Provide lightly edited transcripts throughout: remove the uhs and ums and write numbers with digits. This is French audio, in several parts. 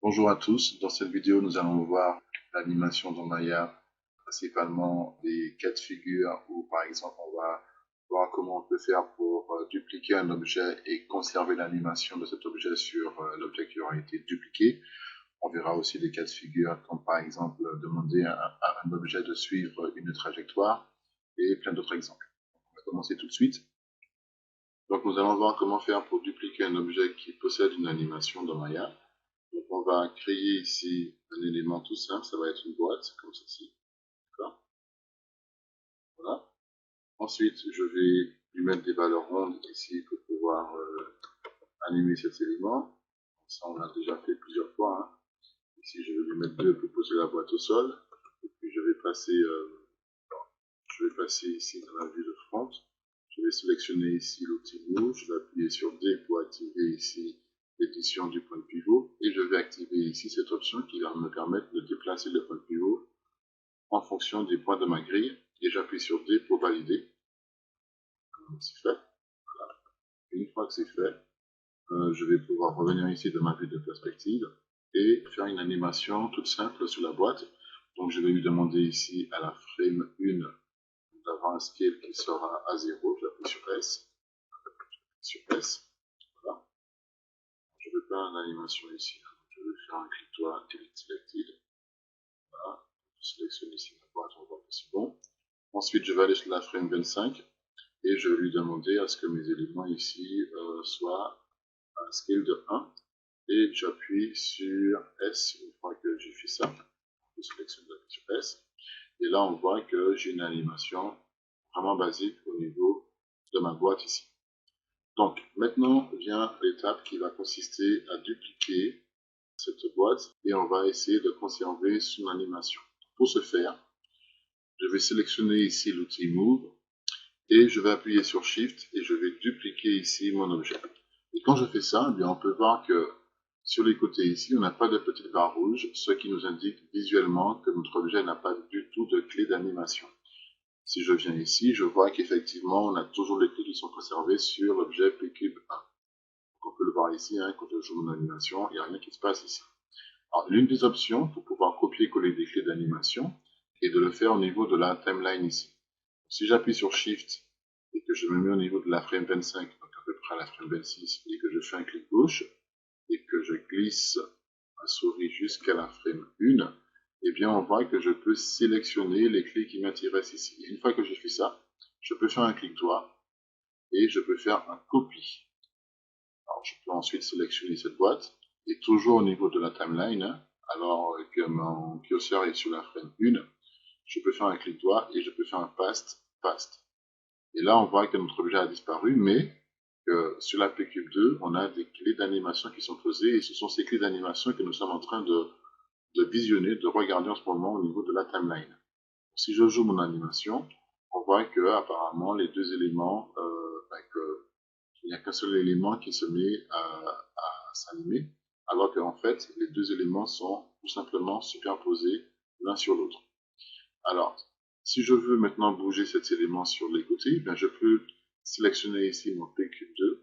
Bonjour à tous, dans cette vidéo nous allons voir l'animation dans Maya, principalement les cas de figure où par exemple on va voir comment on peut faire pour dupliquer un objet et conserver l'animation de cet objet sur l'objet qui aura été dupliqué. On verra aussi des cas de figure comme par exemple demander à un objet de suivre une trajectoire et plein d'autres exemples. On va commencer tout de suite. Donc nous allons voir comment faire pour dupliquer un objet qui possède une animation dans Maya. Donc on va créer ici un élément tout simple, ça va être une boîte comme ceci. Voilà. Ensuite, je vais lui mettre des valeurs rondes ici pour pouvoir animer cet élément. Ça, on l'a déjà fait plusieurs fois. Hein. Ici, je vais lui mettre 2 pour poser la boîte au sol. Et puis, je vais passer ici dans la vue de front. Je vais sélectionner ici l'outil Move. Je vais appuyer sur D pour activer ici l'édition du point de pivot. Et je vais activer ici cette option qui va me permettre de déplacer le point de pivot en fonction des points de ma grille. Et j'appuie sur D pour valider. C'est fait. Voilà. Une fois que c'est fait, je vais pouvoir revenir ici de ma vue de perspective et faire une animation toute simple sur la boîte. Donc je vais lui demander ici à la frame 1 d'avoir un scale qui sera à 0. J'appuie sur S. Sur S. Voilà. Je vais faire une animation ici. Je vais faire un clic droit, delete selected. Voilà. Je sélectionne ici ma boîte, on voit que c'est bon. Ensuite, je vais aller sur la frame 25 et je vais lui demander à ce que mes éléments ici soient à un scale de 1. Et j'appuie sur S une fois que j'ai fait ça. Je sélectionne sur S. Et là, on voit que j'ai une animation vraiment basique au niveau de ma boîte ici. Donc, maintenant vient l'étape qui va consister à dupliquer cette boîte et on va essayer de conserver son animation. Pour ce faire, je vais sélectionner ici l'outil Move et je vais appuyer sur Shift et je vais dupliquer ici mon objet. Et quand je fais ça, eh bien, on peut voir que sur les côtés ici, on n'a pas de petite barre rouge, ce qui nous indique visuellement que notre objet n'a pas du tout de clé d'animation. Si je viens ici, je vois qu'effectivement, on a toujours les clés qui sont conservées sur l'objet PCube 1. Donc on peut le voir ici, hein, quand je joue mon animation, il n'y a rien qui se passe ici. Alors, l'une des options pour pouvoir copier-coller des clés d'animation est de le faire au niveau de la timeline ici. Si j'appuie sur Shift et que je me mets au niveau de la frame 25, donc à peu près à la frame 26, et que je fais un clic gauche, et que je glisse ma souris jusqu'à la frame 1, eh bien on voit que je peux sélectionner les clés qui m'intéressent ici. Et une fois que j'ai fait ça, je peux faire un clic droit et je peux faire un copie. Alors je peux ensuite sélectionner cette boîte et toujours au niveau de la timeline, hein, alors que mon curseur est sur la frame 1, je peux faire un clic droit et je peux faire un paste. Et là on voit que notre objet a disparu, mais sur la PCube 2, on a des clés d'animation qui sont posées et ce sont ces clés d'animation que nous sommes en train de visionner, de regarder en ce moment au niveau de la timeline. Si je joue mon animation, on voit que apparemment les deux éléments, il n'y a qu'un seul élément qui se met à s'animer, alors qu'en fait les deux éléments sont tout simplement superposés l'un sur l'autre. Alors, si je veux maintenant bouger cet élément sur les côtés, ben je peux sélectionner ici mon PQ2,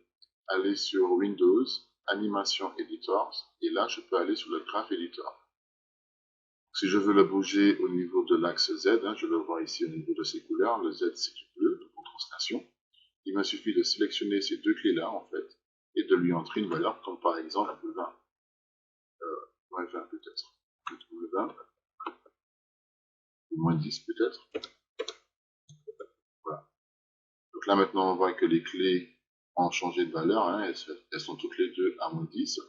aller sur Windows, Animation Editors, et là je peux aller sur le Graph Editor. Si je veux le bouger au niveau de l'axe Z, hein, je le vois ici au niveau de ses couleurs, le Z c'est du bleu, donc en translation. Il me suffit de sélectionner ces deux clés-là en fait, et de lui entrer une valeur comme par exemple 20, moins 20 peut-être, moins 20, ou moins 10 peut-être. Voilà. Donc là maintenant on voit que les clés ont changé de valeur, hein, elles sont toutes les deux à moins 10.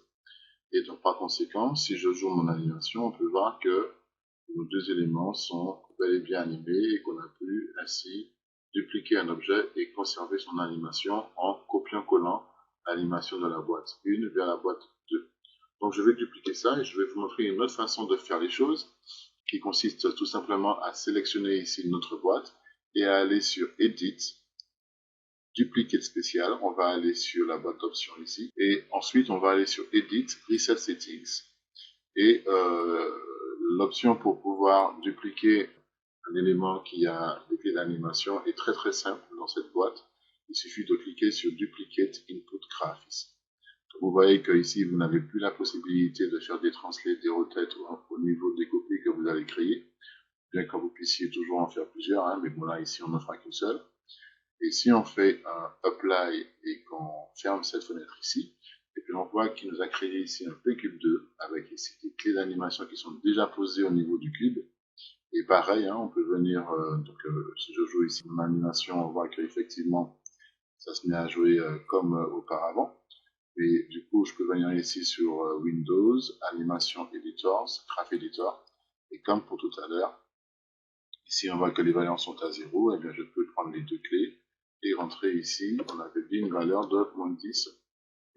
Et donc par conséquent, si je joue mon animation, on peut voir que nos deux éléments sont bel et bien animés et qu'on a pu ainsi dupliquer un objet et conserver son animation en copiant-collant l'animation de la boîte 1 vers la boîte 2. Donc je vais dupliquer ça et je vais vous montrer une autre façon de faire les choses qui consiste tout simplement à sélectionner ici notre boîte et à aller sur Edit, Duplicate spécial, on va aller sur la boîte d'options ici et ensuite on va aller sur Edit, Reset Settings et l'option pour pouvoir dupliquer un élément qui a des clés d'animation est très simple dans cette boîte. Il suffit de cliquer sur Duplicate Input Graph ici. Vous voyez que ici, vous n'avez plus la possibilité de faire des translates, des rotates au niveau des copies que vous allez créer, bien que vous puissiez toujours en faire plusieurs, hein, mais bon là, ici, on n'en fera qu'une seule. Et si on fait un apply et qu'on ferme cette fenêtre ici, et puis on voit qu'il nous a créé ici un PCube2 avec ici des clés d'animation qui sont déjà posées au niveau du cube. Et pareil, hein, on peut venir, si je joue ici mon animation, on voit qu'effectivement, ça se met à jouer comme auparavant. Et du coup, je peux venir ici sur Windows, Animation Editors, Graph Editor. Et comme pour tout à l'heure, ici on voit que les valeurs sont à 0, et bien je peux prendre les deux clés et rentrer ici. On avait bien une valeur de moins 10.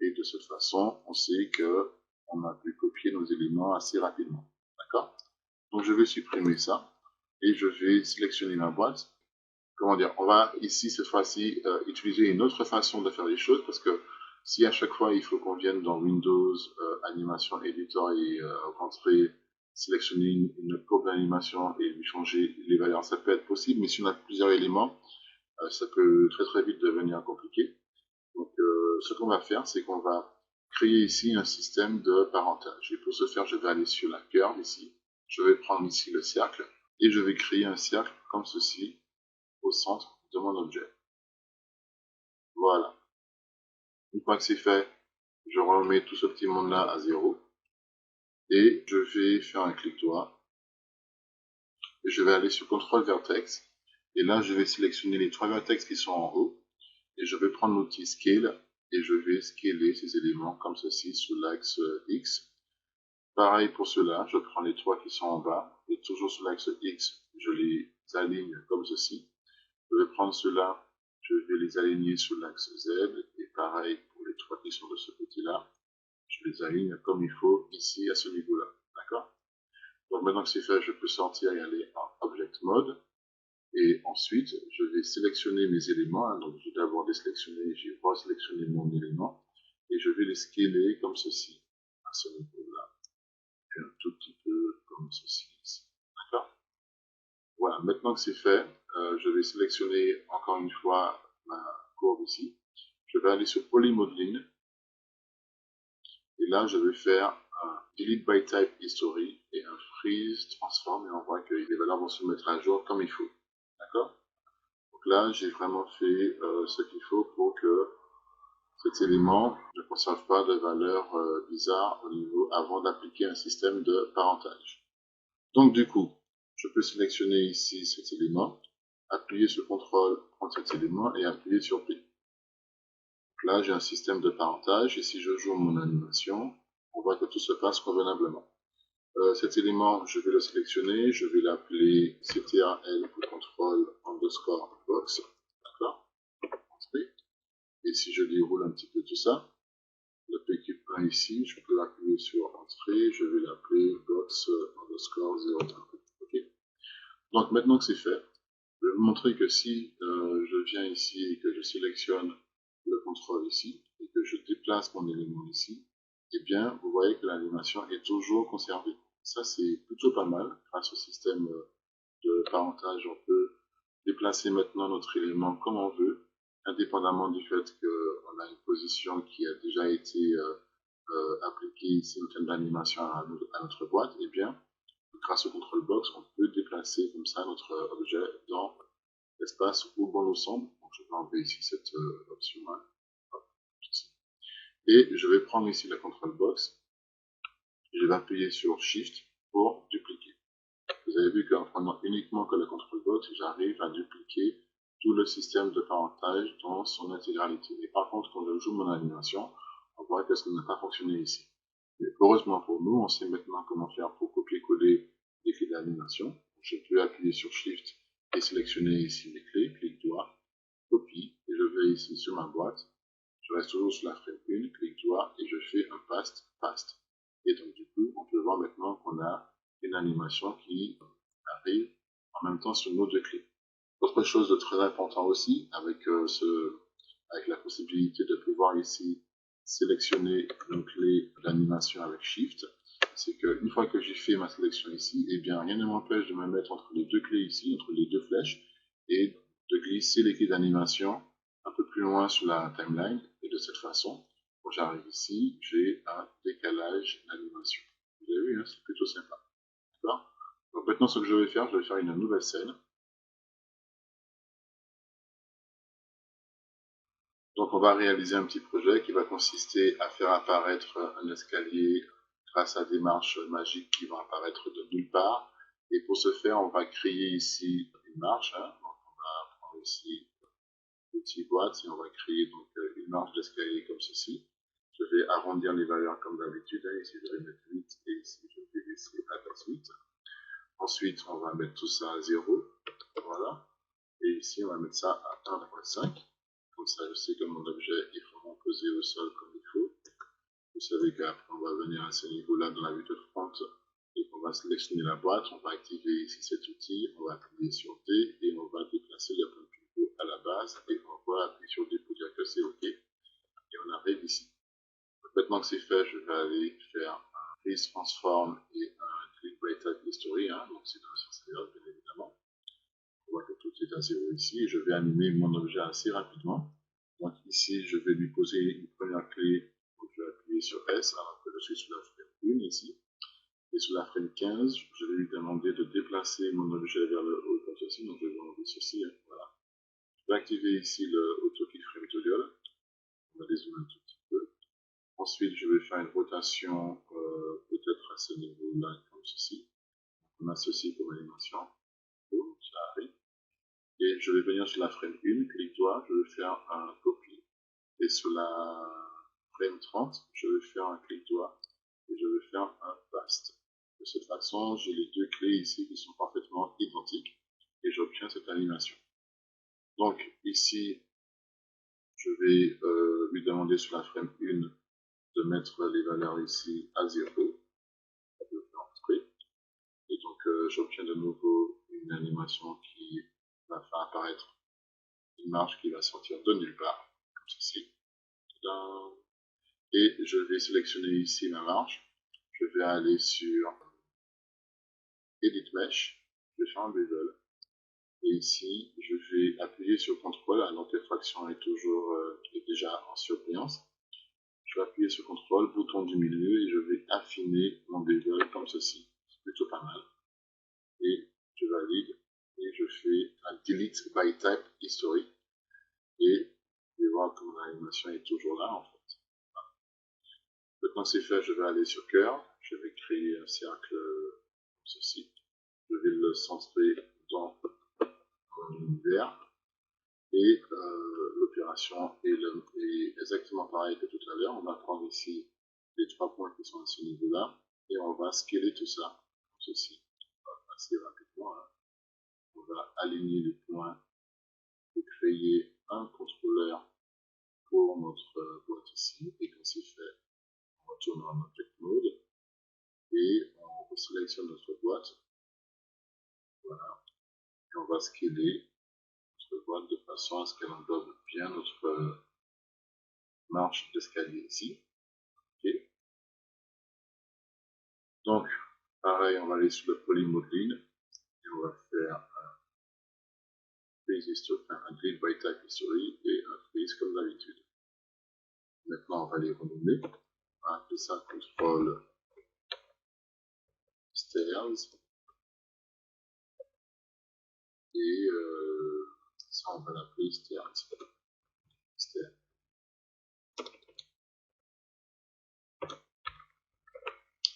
Et de cette façon, on sait que on a pu copier nos éléments assez rapidement. D'accord? Donc je vais supprimer ça et je vais sélectionner ma boîte. Comment dire? On va ici, cette fois-ci, utiliser une autre façon de faire les choses parce que si à chaque fois il faut qu'on vienne dans Windows, Animation Editor et rentrer, sélectionner une courbe d'animation et lui changer les valeurs, ça peut être possible, mais si on a plusieurs éléments, ça peut très vite devenir compliqué. Donc, ce qu'on va faire, c'est qu'on va créer ici un système de parentage. Et pour ce faire, je vais aller sur la curve ici. Je vais prendre ici le cercle et je vais créer un cercle comme ceci au centre de mon objet. Voilà. Une fois que c'est fait, je remets tout ce petit monde-là à 0 et je vais faire un clic droit et je vais aller sur Control Vertex et là, je vais sélectionner les 3 vertex qui sont en haut et je vais prendre l'outil Scale et je vais scaler ces éléments comme ceci sur l'axe X. Pareil pour cela, je prends les 3 qui sont en bas et toujours sur l'axe X, je les aligne comme ceci. Je vais prendre cela, je vais les aligner sur l'axe Z et pareil pour les 3 qui sont de ce côté-là, je les aligne comme il faut ici à ce niveau-là. D'accord? Donc maintenant que c'est fait, je peux sortir et aller en Object Mode. Et ensuite, je vais sélectionner mes éléments. Hein. Donc, je vais d'abord les sélectionner, j'ai resélectionné mon élément. Et je vais les scaler comme ceci, à ce niveau-là. Et un tout petit peu comme ceci ici. D'accord? Voilà, maintenant que c'est fait, je vais sélectionner encore une fois ma courbe ici. Je vais aller sur Polymodeling. Et là, je vais faire un Delete by Type History et un Freeze Transform. Et on voit que les valeurs vont se mettre à jour comme il faut. D'accord? Donc là, j'ai vraiment fait ce qu'il faut pour que cet élément ne conserve pas de valeur bizarre au niveau avant d'appliquer un système de parentage. Donc du coup, je peux sélectionner ici cet élément, appuyer sur CTRL, prendre cet élément et appuyer sur P. Donc là, j'ai un système de parentage et si je joue mon animation, on voit que tout se passe convenablement. Cet élément, je vais le sélectionner, je vais l'appeler CTRL pour contrôle underscore box. D'accord? Et si je déroule un petit peu tout ça, le PQ1 ici, je peux appuyer sur entrée, je vais l'appeler box underscore 0. Okay. Donc maintenant que c'est fait, je vais vous montrer que si je viens ici et que je sélectionne le contrôle ici et que je déplace mon élément ici, eh bien vous voyez que l'animation est toujours conservée. Ça c'est plutôt pas mal. Grâce au système de parentage, on peut déplacer maintenant notre élément comme on veut, indépendamment du fait qu'on a une position qui a déjà été appliquée ici en termes d'animation à notre boîte, et bien, grâce au control box, on peut déplacer comme ça notre objet dans l'espace où bon nous semble. Donc, je vais enlever ici cette option-là. Et je vais prendre ici la control box. Et je vais appuyer sur Shift pour dupliquer. Vous avez vu qu'en prenant uniquement que le control box, j'arrive à dupliquer tout le système de parentage dans son intégralité. Mais par contre, quand je joue mon animation, on voit que ça n'a pas fonctionné ici. Mais heureusement pour nous, on sait maintenant comment faire pour copier-coller les clés d'animation. Je peux appuyer sur Shift et sélectionner ici mes clés, clic droit, copie, et je vais ici sur ma boîte. Je reste toujours sur la frame 1, clic droit, et je fais un paste. Et donc du coup, on peut voir maintenant qu'on a une animation qui arrive en même temps sur nos deux clés. Autre chose de très important aussi, avec la possibilité de pouvoir ici sélectionner nos clés d'animation avec Shift, c'est qu'une fois que j'ai fait ma sélection ici, eh bien rien ne m'empêche de me mettre entre les deux clés ici, entre les deux flèches, et de glisser les clés d'animation un peu plus loin sur la timeline, et de cette façon, Quand j'arrive ici, j'ai un décalage d'animation. Vous avez vu, hein, c'est plutôt sympa. D'accord? Donc maintenant, ce que je vais faire une nouvelle scène. Donc on va réaliser un petit projet qui va consister à faire apparaître un escalier grâce à des marches magiques qui vont apparaître de nulle part. Et pour ce faire, on va créer ici une marche. Hein. Donc on va prendre ici l'outil boîte et on va créer donc une marche d'escalier comme ceci. Je vais arrondir les valeurs comme d'habitude. Hein. Ici je vais mettre 8 et ici je vais laisser à 28. Ensuite on va mettre tout ça à 0. Voilà. Et ici on va mettre ça à 1.5. Comme ça, je sais que mon objet est vraiment posé au sol comme il faut. Vous savez qu'après, on va venir à ce niveau-là dans la vue de front et qu'on va sélectionner la boîte. On va activer ici cet outil, on va appuyer sur D et on va déplacer le point de pivot à la base et on va appuyer sur D pour dire que c'est OK. Et on arrive ici. Donc, maintenant que c'est fait, je vais aller faire un Freeze Transform et un Click by Type History. Hein, donc c'est dans le sens inverse, bien évidemment. On voit que tout est à 0 ici et je vais animer mon objet assez rapidement. Donc ici, je vais lui poser une première clé. Donc je vais appuyer sur S alors que je suis sous la frame 1 ici. Et sous la frame 15, je vais lui demander de déplacer mon objet vers le haut comme ceci. Donc je vais enlever ceci. Hein, voilà. Je vais activer ici le Auto Keyframe Toggle. On va dézoomer un tout petit peu. Ensuite, je vais faire une rotation peut-être à ce niveau-là comme ceci. On a ceci comme animation. Boum, ça arrive. Et je vais venir sur la frame 1, clic droit, je vais faire un copie. Et sur la frame 30, je vais faire un clic droit et je vais faire un paste. De cette façon, j'ai les deux clés ici qui sont parfaitement identiques et j'obtiens cette animation. Donc ici, je vais lui demander sur la frame 1 de mettre les valeurs ici à 0. Je vais faire entrer. Et donc j'obtiens de nouveau une animation qui va faire apparaître une marche qui va sortir de nulle part, comme ceci. Et je vais sélectionner ici ma marche. Je vais aller sur Edit Mesh. Je vais faire un bevel. Et ici, je vais appuyer sur CTRL. Donc l'effraction est toujours est déjà en surbrillance. Je vais appuyer sur CTRL, bouton du milieu, et je vais affiner mon bevel comme ceci. C'est plutôt pas mal. Et je valide. Et je fais un Delete by Type History. Et vous allez voir que mon animation est toujours là en fait. Maintenant c'est fait, je vais aller sur Curve. Je vais créer un cercle comme ceci. Je vais le centrer dans mon univers. Et l'opération est exactement pareille que tout à l'heure. On va prendre ici les 3 points qui sont à ce niveau-là. Et on va scaler tout ça comme ceci. Assez rapidement. Hein. On va aligner les points pour créer un contrôleur pour notre boîte ici. Et quand c'est fait, on retourne en Object Mode. Et on sélectionne notre boîte. Voilà. Et on va scaler notre boîte de façon à ce qu'elle englobe bien notre marche d'escalier ici. Okay. Donc, pareil, on va aller sur le Polymodeling et on va faire un Freeze History, un Grid by Type History et un Freeze comme d'habitude. Maintenant, on va les renommer. On va appeler ça Control Stairs. Et ça, on va l'appeler Stairs.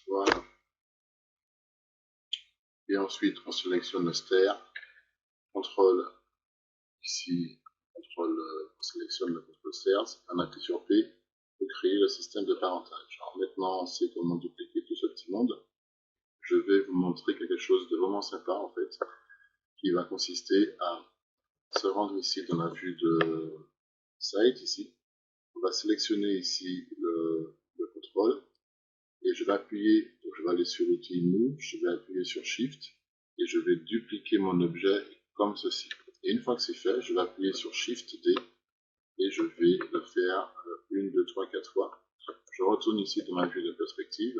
Voilà. Et ensuite, on sélectionne le stair. Contrôle ici, on sélectionne le contrôle stairs. On appuie sur P pour créer le système de parentage. Alors maintenant, on sait comment dupliquer tout ce petit monde. Je vais vous montrer quelque chose de vraiment sympa en fait, qui va consister à se rendre ici dans la vue de Site ici. On va sélectionner ici le contrôle et je vais appuyer, donc je vais aller sur l'outil Move, je vais appuyer sur Shift et je vais dupliquer mon objet comme ceci. Et une fois que c'est fait, je vais appuyer sur Shift D et je vais le faire 1, 2, 3, 4 fois. Je retourne ici dans ma vue de perspective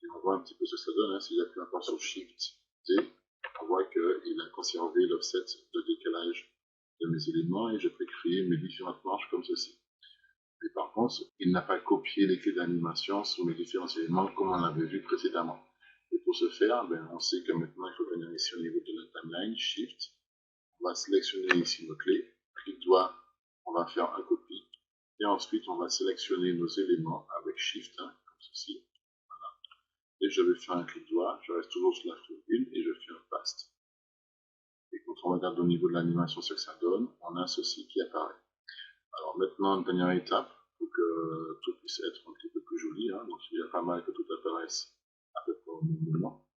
et on voit un petit peu ce que ça donne. Hein. Si j'appuie encore sur Shift D, on voit qu'il a conservé l'offset de décalage de mes éléments et je peux créer mes différentes marches comme ceci. Mais par contre, il n'a pas copié les clés d'animation sur mes différents éléments comme on l'avait vu précédemment. Et pour ce faire, on sait que maintenant il faut venir ici au niveau de la timeline, Shift, on va sélectionner ici nos clés, clic droit, on va faire un copie, et ensuite on va sélectionner nos éléments avec Shift, comme ceci, et je vais faire un clic droit, je reste toujours sur la frame 1 et je fais un paste. Et quand on regarde au niveau de l'animation ce que ça donne, on a ceci qui apparaît. Alors maintenant, une dernière étape, pour que tout puisse être un petit peu plus joli, donc il y a pas mal que tout apparaisse à peu près au même moment.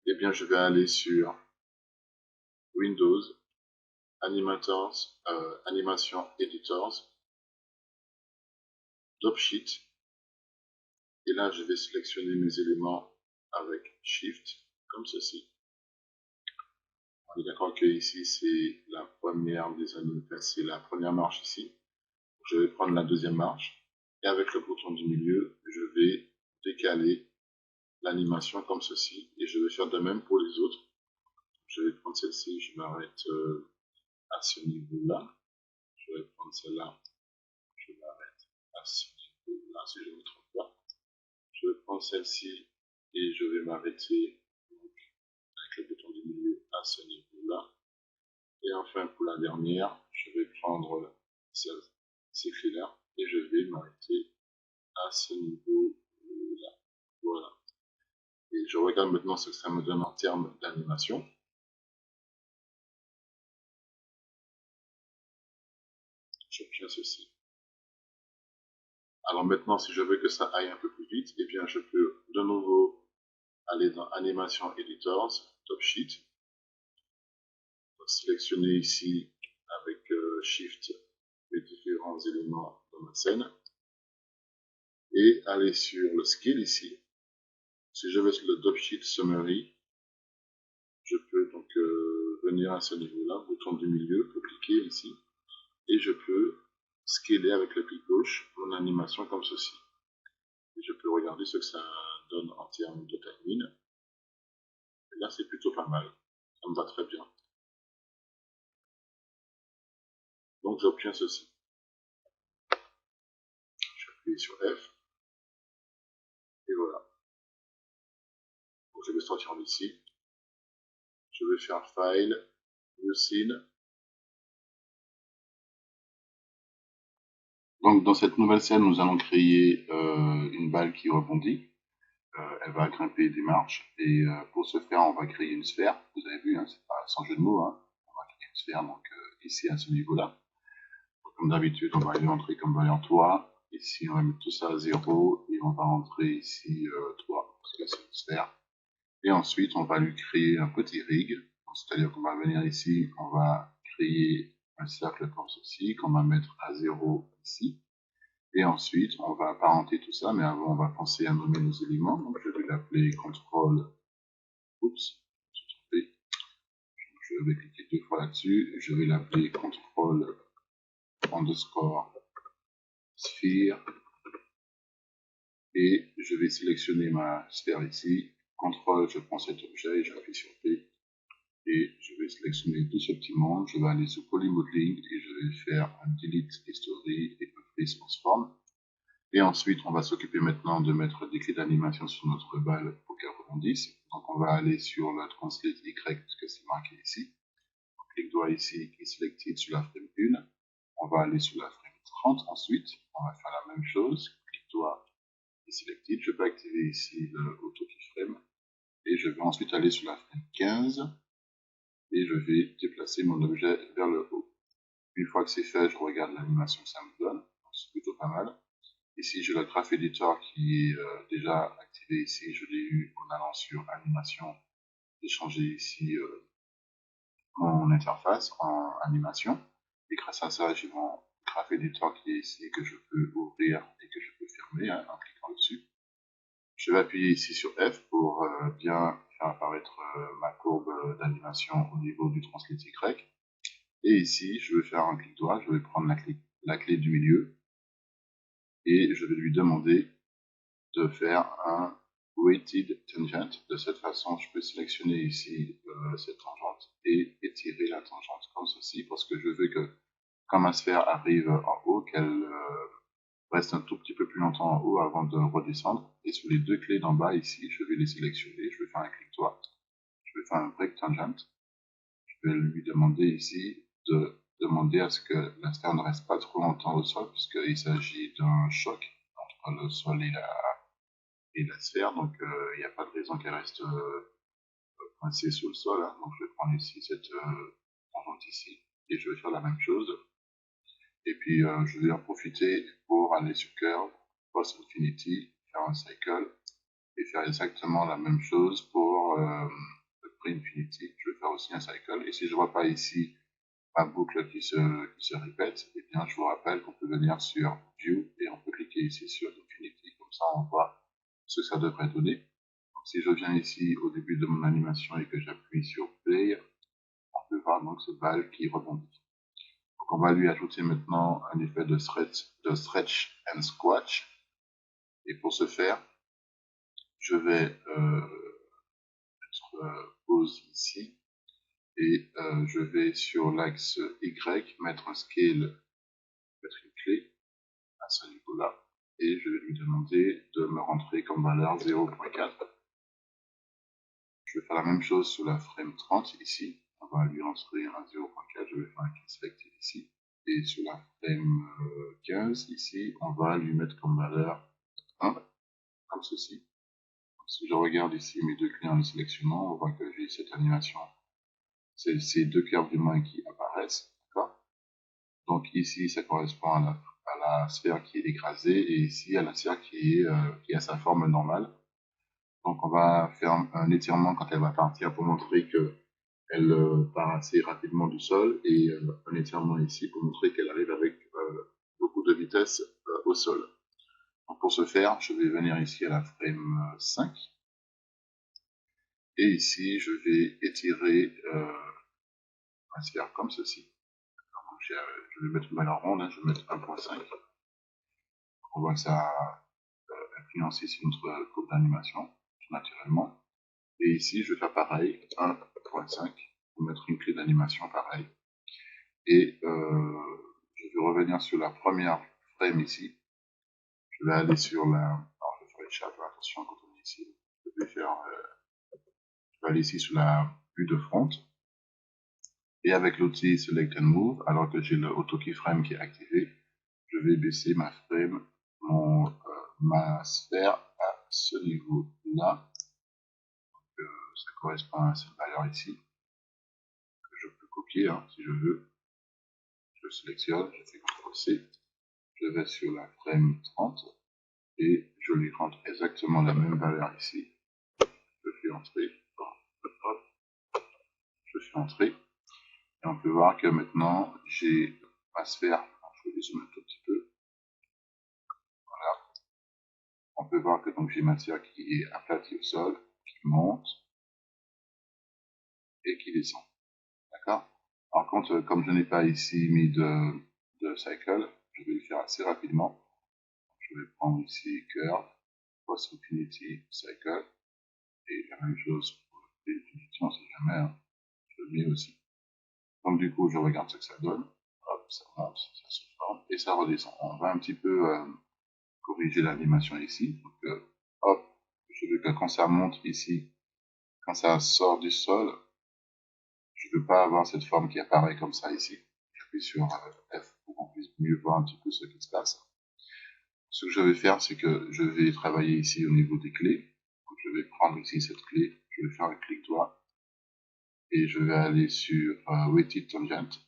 Eh bien, je vais aller sur Windows, Animators, Animation Editors, Dropsheet, et là, je vais sélectionner mes éléments avec Shift, comme ceci. On est d'accord que ici, c'est la première des animations, c'est la première marche ici. Je vais prendre la deuxième marche, et avec le bouton du milieu, je vais décaler l'animation comme ceci, et je vais faire de même pour les autres. Je vais prendre celle-ci, je m'arrête à ce niveau-là. Je vais prendre celle-là, je m'arrête à ce niveau-là, si je ne me trompe pas. Je vais prendre celle-ci, et je vais m'arrêter avec le bouton du milieu à ce niveau-là. Et enfin, pour la dernière, je vais prendre ces clés-là, et je vais m'arrêter à ce niveau-là. Voilà. Et je regarde maintenant ce que ça me donne en termes d'animation. J'obtiens ceci. Alors maintenant, si je veux que ça aille un peu plus vite, eh bien, je peux de nouveau aller dans Animation Editors, Top Sheet, sélectionner ici avec Shift les différents éléments de ma scène, et aller sur le Scale ici. Si je vais sur le Top Sheet Summary, je peux donc venir à ce niveau-là, bouton du milieu, pour cliquer ici, et je peux scaler avec le clic gauche mon animation comme ceci. Et je peux regarder ce que ça donne en termes de timing. Et là, c'est plutôt pas mal. Ça me va très bien. Donc, j'obtiens ceci. J'appuie sur F. Et voilà. Donc, je vais sortir d'ici. Je vais faire File, New Scene. Donc, dans cette nouvelle scène, nous allons créer une balle qui rebondit. Elle va grimper des marches. Et pour ce faire, on va créer une sphère. Vous avez vu, c'est pas sans jeu de mots. On va créer une sphère donc, ici à ce niveau-là. Comme d'habitude, on va aller entrer comme valeur 3. Ici, on va mettre tout ça à 0 et on va entrer ici 3 parce que c'est une sphère. Et ensuite, on va lui créer un petit rig. C'est-à-dire qu'on va venir ici, on va créer un cercle comme ceci, qu'on va mettre à 0 ici. Et ensuite, on va apparenter tout ça, mais avant, on va penser à nommer nos éléments. Donc, je vais l'appeler contrôle. Oups, je suis trompé. Je vais cliquer 2 fois là-dessus. Je vais l'appeler contrôle underscore sphere. Et je vais sélectionner ma sphère ici. CTRL, je prends cet objet et j'appuie sur P. Et je vais sélectionner tout ce petit monde. Je vais aller sur Polymodeling et je vais faire un Delete History et un Freeze Transform. Et ensuite, on va s'occuper maintenant de mettre des clés d'animation sur notre balle pour qu'elle rebondisse. Donc, on va aller sur le Translate Y, parce que c'est marqué ici. On clique droit ici, qui est Selected sur la frame 1. On va aller sur la frame 30 ensuite. On va faire la même chose. Clic droit et Selected. Je peux activer ici le Auto Keyframe. Et je vais ensuite aller sur la frame 15. Et je vais déplacer mon objet vers le haut. Une fois que c'est fait, je regarde l'animation que ça me donne. C'est plutôt pas mal. Ici, j'ai le Graph Editor qui est déjà activé ici. Je l'ai eu en allant sur Animation. J'ai changé ici mon interface en animation. Et grâce à ça, j'ai mon Graph Editor qui est ici, que je peux ouvrir et que je peux fermer en cliquant dessus. Je vais appuyer ici sur F pour bien faire apparaître ma courbe d'animation au niveau du Translate Y. Et ici, je vais faire un clic droit, je vais prendre la clé du milieu et je vais lui demander de faire un weighted tangent. De cette façon, je peux sélectionner ici cette tangente et étirer la tangente comme ceci parce que je veux que quand ma sphère arrive en haut, qu'elle reste un tout petit peu plus longtemps en haut avant de redescendre. Et sur les deux clés d'en bas ici, je vais les sélectionner, je vais faire un clic droit, je vais faire un break tangent, je vais lui demander ici de demander à ce que la sphère ne reste pas trop longtemps au sol, puisqu'il s'agit d'un choc entre le sol et la sphère, donc il n'y a pas de raison qu'elle reste coincée sous le sol. Hein. Donc je vais prendre ici cette tangente ici, et je vais faire la même chose. Et puis je vais en profiter pour aller sur Curve, Post Infinity, faire un cycle, et faire exactement la même chose pour le Pre-Infinity. Je vais faire aussi un cycle, et si je ne vois pas ici ma boucle qui se répète, et bien je vous rappelle qu'on peut venir sur View, et on peut cliquer ici sur Infinity, comme ça on voit ce que ça devrait donner. Donc, si je viens ici au début de mon animation et que j'appuie sur Play, on peut voir donc ce bal qui rebondit. Donc on va lui ajouter maintenant un effet de stretch and squash. Et pour ce faire, je vais mettre pause ici et je vais sur l'axe Y mettre un scale, mettre une clé à ce niveau-là et je vais lui demander de me rentrer comme valeur 0.4. Je vais faire la même chose sur la frame 30 ici. On va lui rentrer un 0.4. Je vais faire un clic selected ici. Et sur la frame 15 ici, on va lui mettre comme valeur 1, comme ceci. Si je regarde ici mes deux clés en les sélectionnant, on voit que j'ai cette animation. C'est ces deux curves du moins qui apparaissent. Donc ici, ça correspond à la sphère qui est écrasée et ici à la sphère qui a sa forme normale. Donc on va faire un étirement quand elle va partir pour montrer qu'elle part assez rapidement du sol et un étirement ici pour montrer qu'elle arrive avec beaucoup de vitesse au sol. Donc pour ce faire, je vais venir ici à la frame 5 et ici je vais étirer ma sphère comme ceci. Donc, je vais mettre une valeur ronde, hein, je vais mettre 1.5. On voit que ça influence ici notre courbe d'animation naturellement. Et ici, je vais faire pareil, 1.5, pour mettre une clé d'animation pareil. Et je vais revenir sur la première frame ici. Je vais aller sur la... Alors, je vais faire les chapeaux, attention quand on est ici. Je vais aller ici sur la vue de front. Et avec l'outil Select and Move, alors que j'ai le Auto Keyframe qui est activé, je vais baisser ma frame, ma sphère à ce niveau-là. Ça correspond à cette valeur ici, que je peux copier hein, si je veux. Je sélectionne, je fais CTRL-C, je vais sur la frame 30 et je lui rentre exactement la même valeur ici. Je fais entrer, je fais entrer, et on peut voir que maintenant j'ai ma sphère. Je vais dézoomer un tout petit peu. Voilà. On peut voir que donc j'ai ma sphère qui est aplatie au sol, qui monte et qui descend. D'accord. Par contre, comme je n'ai pas ici mis de cycle, je vais le faire assez rapidement. Je vais prendre ici Curve, Post Infinity, Cycle, et la même chose pour l'infinity, on sait jamais, hein. Je le mets aussi. Donc du coup, je regarde ce que ça donne. Hop, ça monte, ça se forme, et ça redescend. On va un petit peu corriger l'animation ici. Donc, hop, je veux que quand ça monte ici, quand ça sort du sol, je ne veux pas avoir cette forme qui apparaît comme ça ici. J'appuie sur F pour qu'on puisse mieux voir un petit peu ce qui se passe. Ce que je vais faire, c'est que je vais travailler ici au niveau des clés. Donc, je vais prendre ici cette clé, je vais faire un clic droit et je vais aller sur Weighted Tangent.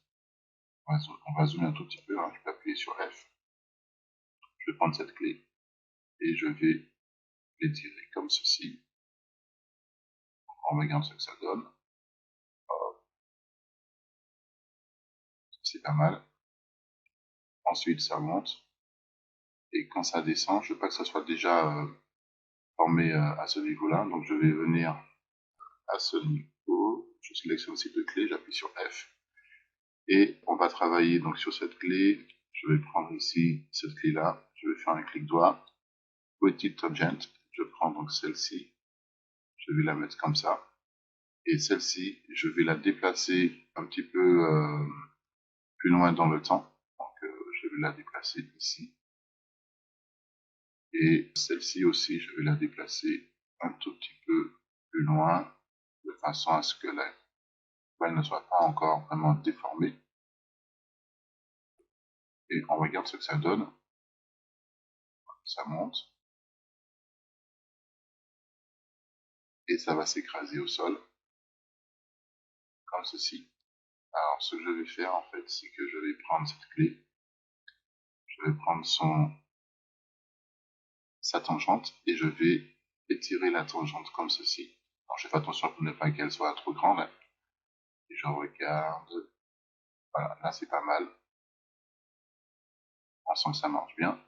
On va zoomer un tout petit peu, hein. Je vais appuyer sur F. Je vais prendre cette clé et je vais l'étirer comme ceci. On regarde ce que ça donne. C'est pas mal. Ensuite, ça monte. Et quand ça descend, je veux pas que ça soit déjà formé à ce niveau-là. Donc, je vais venir à ce niveau. Je sélectionne ces deux clés, j'appuie sur F. Et on va travailler donc sur cette clé. Je vais prendre ici cette clé-là. Je vais faire un clic droit. Weighted Tangent. Je prends donc celle-ci. Je vais la mettre comme ça. Et celle-ci, je vais la déplacer un petit peu plus loin dans le temps. Donc je vais la déplacer ici. Et celle-ci aussi, je vais la déplacer un tout petit peu plus loin, de façon à ce que la toile ne soit pas encore vraiment déformée. Et on regarde ce que ça donne. Ça monte. Et ça va s'écraser au sol, comme ceci. Alors, ce que je vais faire, en fait, c'est que je vais prendre cette clé. Je vais prendre sa tangente et je vais étirer la tangente comme ceci. Alors, je fais attention pour ne pas qu'elle soit trop grande. Et je regarde. Voilà, là, c'est pas mal. On sent que ça marche bien.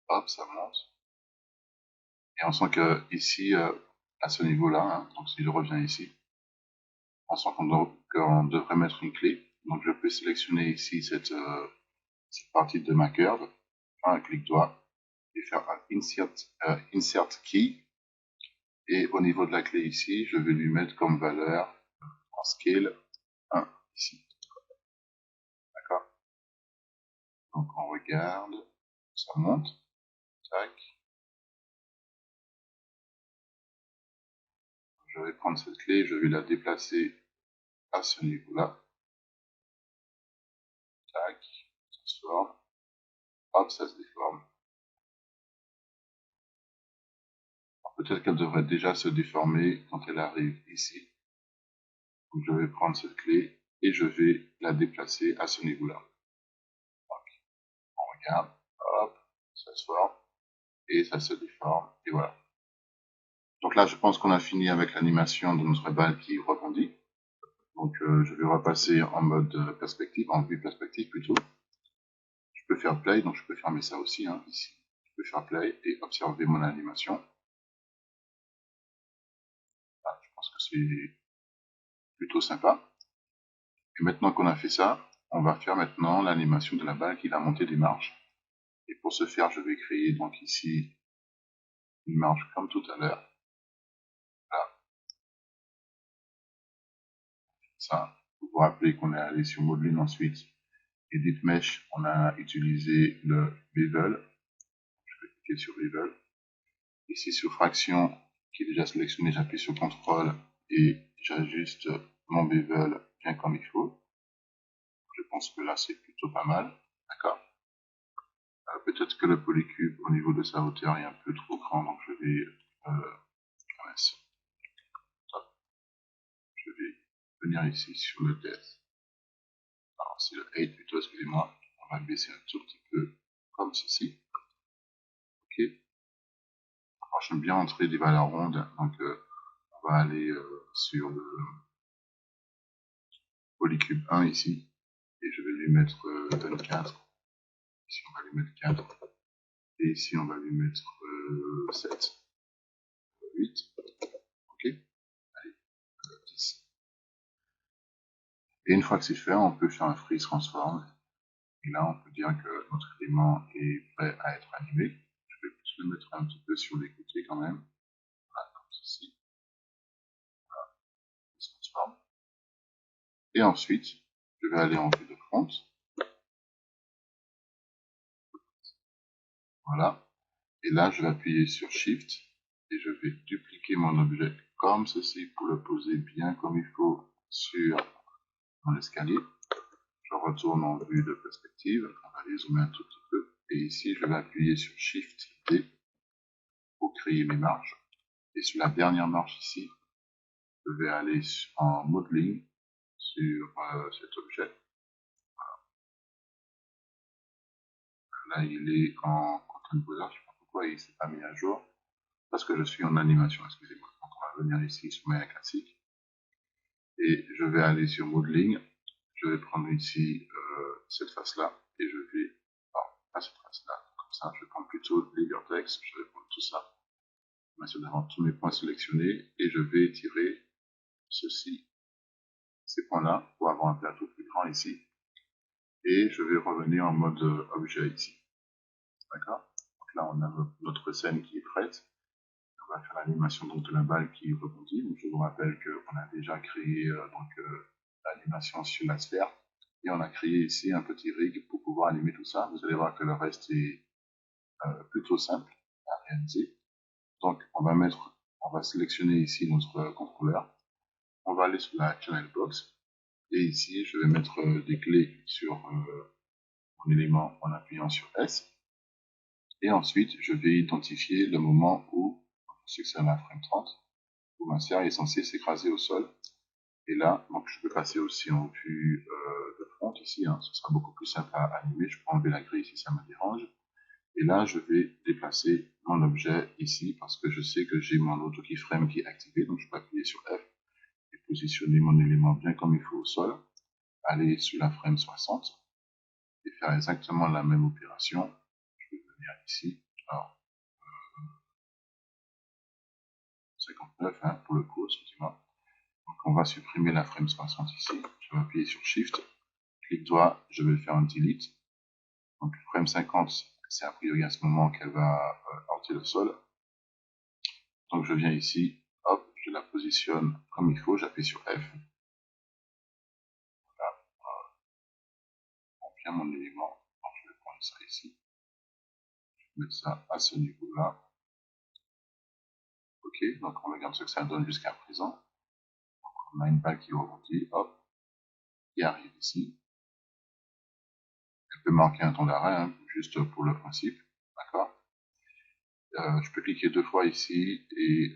Hop, ça monte. Et on sent que ici, à ce niveau-là, hein, donc si je reviens ici, on sent qu'on devrait mettre une clé. Donc je peux sélectionner ici cette partie de ma curve, faire un clic droit et faire un insert key. Et au niveau de la clé ici, je vais lui mettre comme valeur en scale 1 ici. D'accord? Donc on regarde, ça monte. Tac. Je vais prendre cette clé, je vais la déplacer à ce niveau-là. Tac. Ça se forme. Hop, ça se déforme. Peut-être qu'elle devrait déjà se déformer quand elle arrive ici. Donc je vais prendre cette clé et je vais la déplacer à ce niveau-là. On regarde, hop, ça se forme et ça se déforme et voilà. Donc là, je pense qu'on a fini avec l'animation de notre balle qui rebondit. Donc je vais repasser en mode perspective, en vue perspective plutôt. Je peux faire play, donc je peux fermer ça aussi, hein, ici. Je peux faire play et observer mon animation. Là, je pense que c'est plutôt sympa. Et maintenant qu'on a fait ça, on va faire maintenant l'animation de la balle qui va monter des marches. Et pour ce faire, je vais créer donc ici une marche comme tout à l'heure. Voilà, ça. Vous vous rappelez qu'on est allé sur Modeling ensuite. Edit Mesh, on a utilisé le Bevel. Je vais cliquer sur Bevel. Ici sur Fraction, qui est déjà sélectionné, j'appuie sur CTRL et j'ajuste mon Bevel bien comme il faut. Je pense que là c'est plutôt pas mal. D'accord. Peut-être que le polycube au niveau de sa hauteur est un peu trop grand, donc je vais je vais venir ici sur le depth. Alors c'est le 8 plutôt, excusez-moi. On va le baisser un tout petit peu comme ceci. Ok. Alors j'aime bien entrer des valeurs rondes, donc on va aller sur le polycube 1 ici et je vais lui mettre 24. Ici on va lui mettre 4 et ici on va lui mettre 7, 8. Ok. Allez, 10. Et une fois que c'est fait, on peut faire un freeze transform. Et là, on peut dire que notre élément est prêt à être animé. Je vais plus le mettre un petit peu sur les côtés quand même. Voilà, comme ceci. Voilà, il se transforme. Et ensuite, je vais aller en vue de front. Voilà. Et là, je vais appuyer sur Shift et je vais dupliquer mon objet comme ceci pour le poser bien comme il faut sur mon escalier. Je retourne en vue de perspective. On va les zoomer un tout petit peu. Et ici, je vais appuyer sur Shift D pour créer mes marges. Et sur la dernière marche ici, je vais aller en modeling sur cet objet. Là, il est en content browser. Je ne sais pas pourquoi il ne s'est pas mis à jour. Parce que je suis en animation, excusez-moi. Donc, on va venir ici sur Maya classique. Et je vais aller sur modeling. Je vais prendre ici cette face-là. Et je vais, non, pas cette face-là. Comme ça, je vais prendre plutôt les vertex. Je vais prendre tout ça. Bien d'avoir tous mes points sélectionnés. Et je vais étirer ceci, ces points-là, pour avoir un plateau plus grand ici. Et je vais revenir en mode objet ici. D'accord. Donc là, on a notre scène qui est prête. On va faire l'animation de la balle qui rebondit. Donc, je vous rappelle qu'on a déjà créé l'animation sur la sphère. Et on a créé ici un petit rig pour pouvoir animer tout ça. Vous allez voir que le reste est plutôt simple à réaliser. Donc, on va sélectionner ici notre contrôleur. On va aller sur la channel box. Et ici, je vais mettre des clés sur mon élément en appuyant sur S. Et ensuite, je vais identifier le moment où, je sais que c'est la frame 30, où ma sphère est censée s'écraser au sol. Et là, donc je peux passer aussi en vue de front ici, hein, ce sera beaucoup plus simple à animer. Je peux enlever la grille si ça me dérange. Et là, je vais déplacer mon objet ici parce que je sais que j'ai mon auto keyframe qui est activé. Donc je peux appuyer sur F et positionner mon élément bien comme il faut au sol. Aller sur la frame 60 et faire exactement la même opération. Je vais venir ici. Alors, 59 hein, pour le coup, excusez-moi. Donc on va supprimer la frame 60 ici. Je vais appuyer sur Shift. Clic droit, je vais faire un delete. Donc frame 50, c'est a priori à ce moment qu'elle va heurter le sol. Donc je viens ici, hop, je la positionne comme il faut, j'appuie sur F. Voilà, on vient mon élément. Donc je vais prendre ça ici. Je vais mettre ça à ce niveau-là. Ok, donc on regarde ce que ça donne jusqu'à présent. Donc on a une balle qui rebondit, hop, qui arrive ici. Elle peut marquer un temps d'arrêt, hein, juste pour le principe, d'accord. Je peux cliquer 2 fois ici et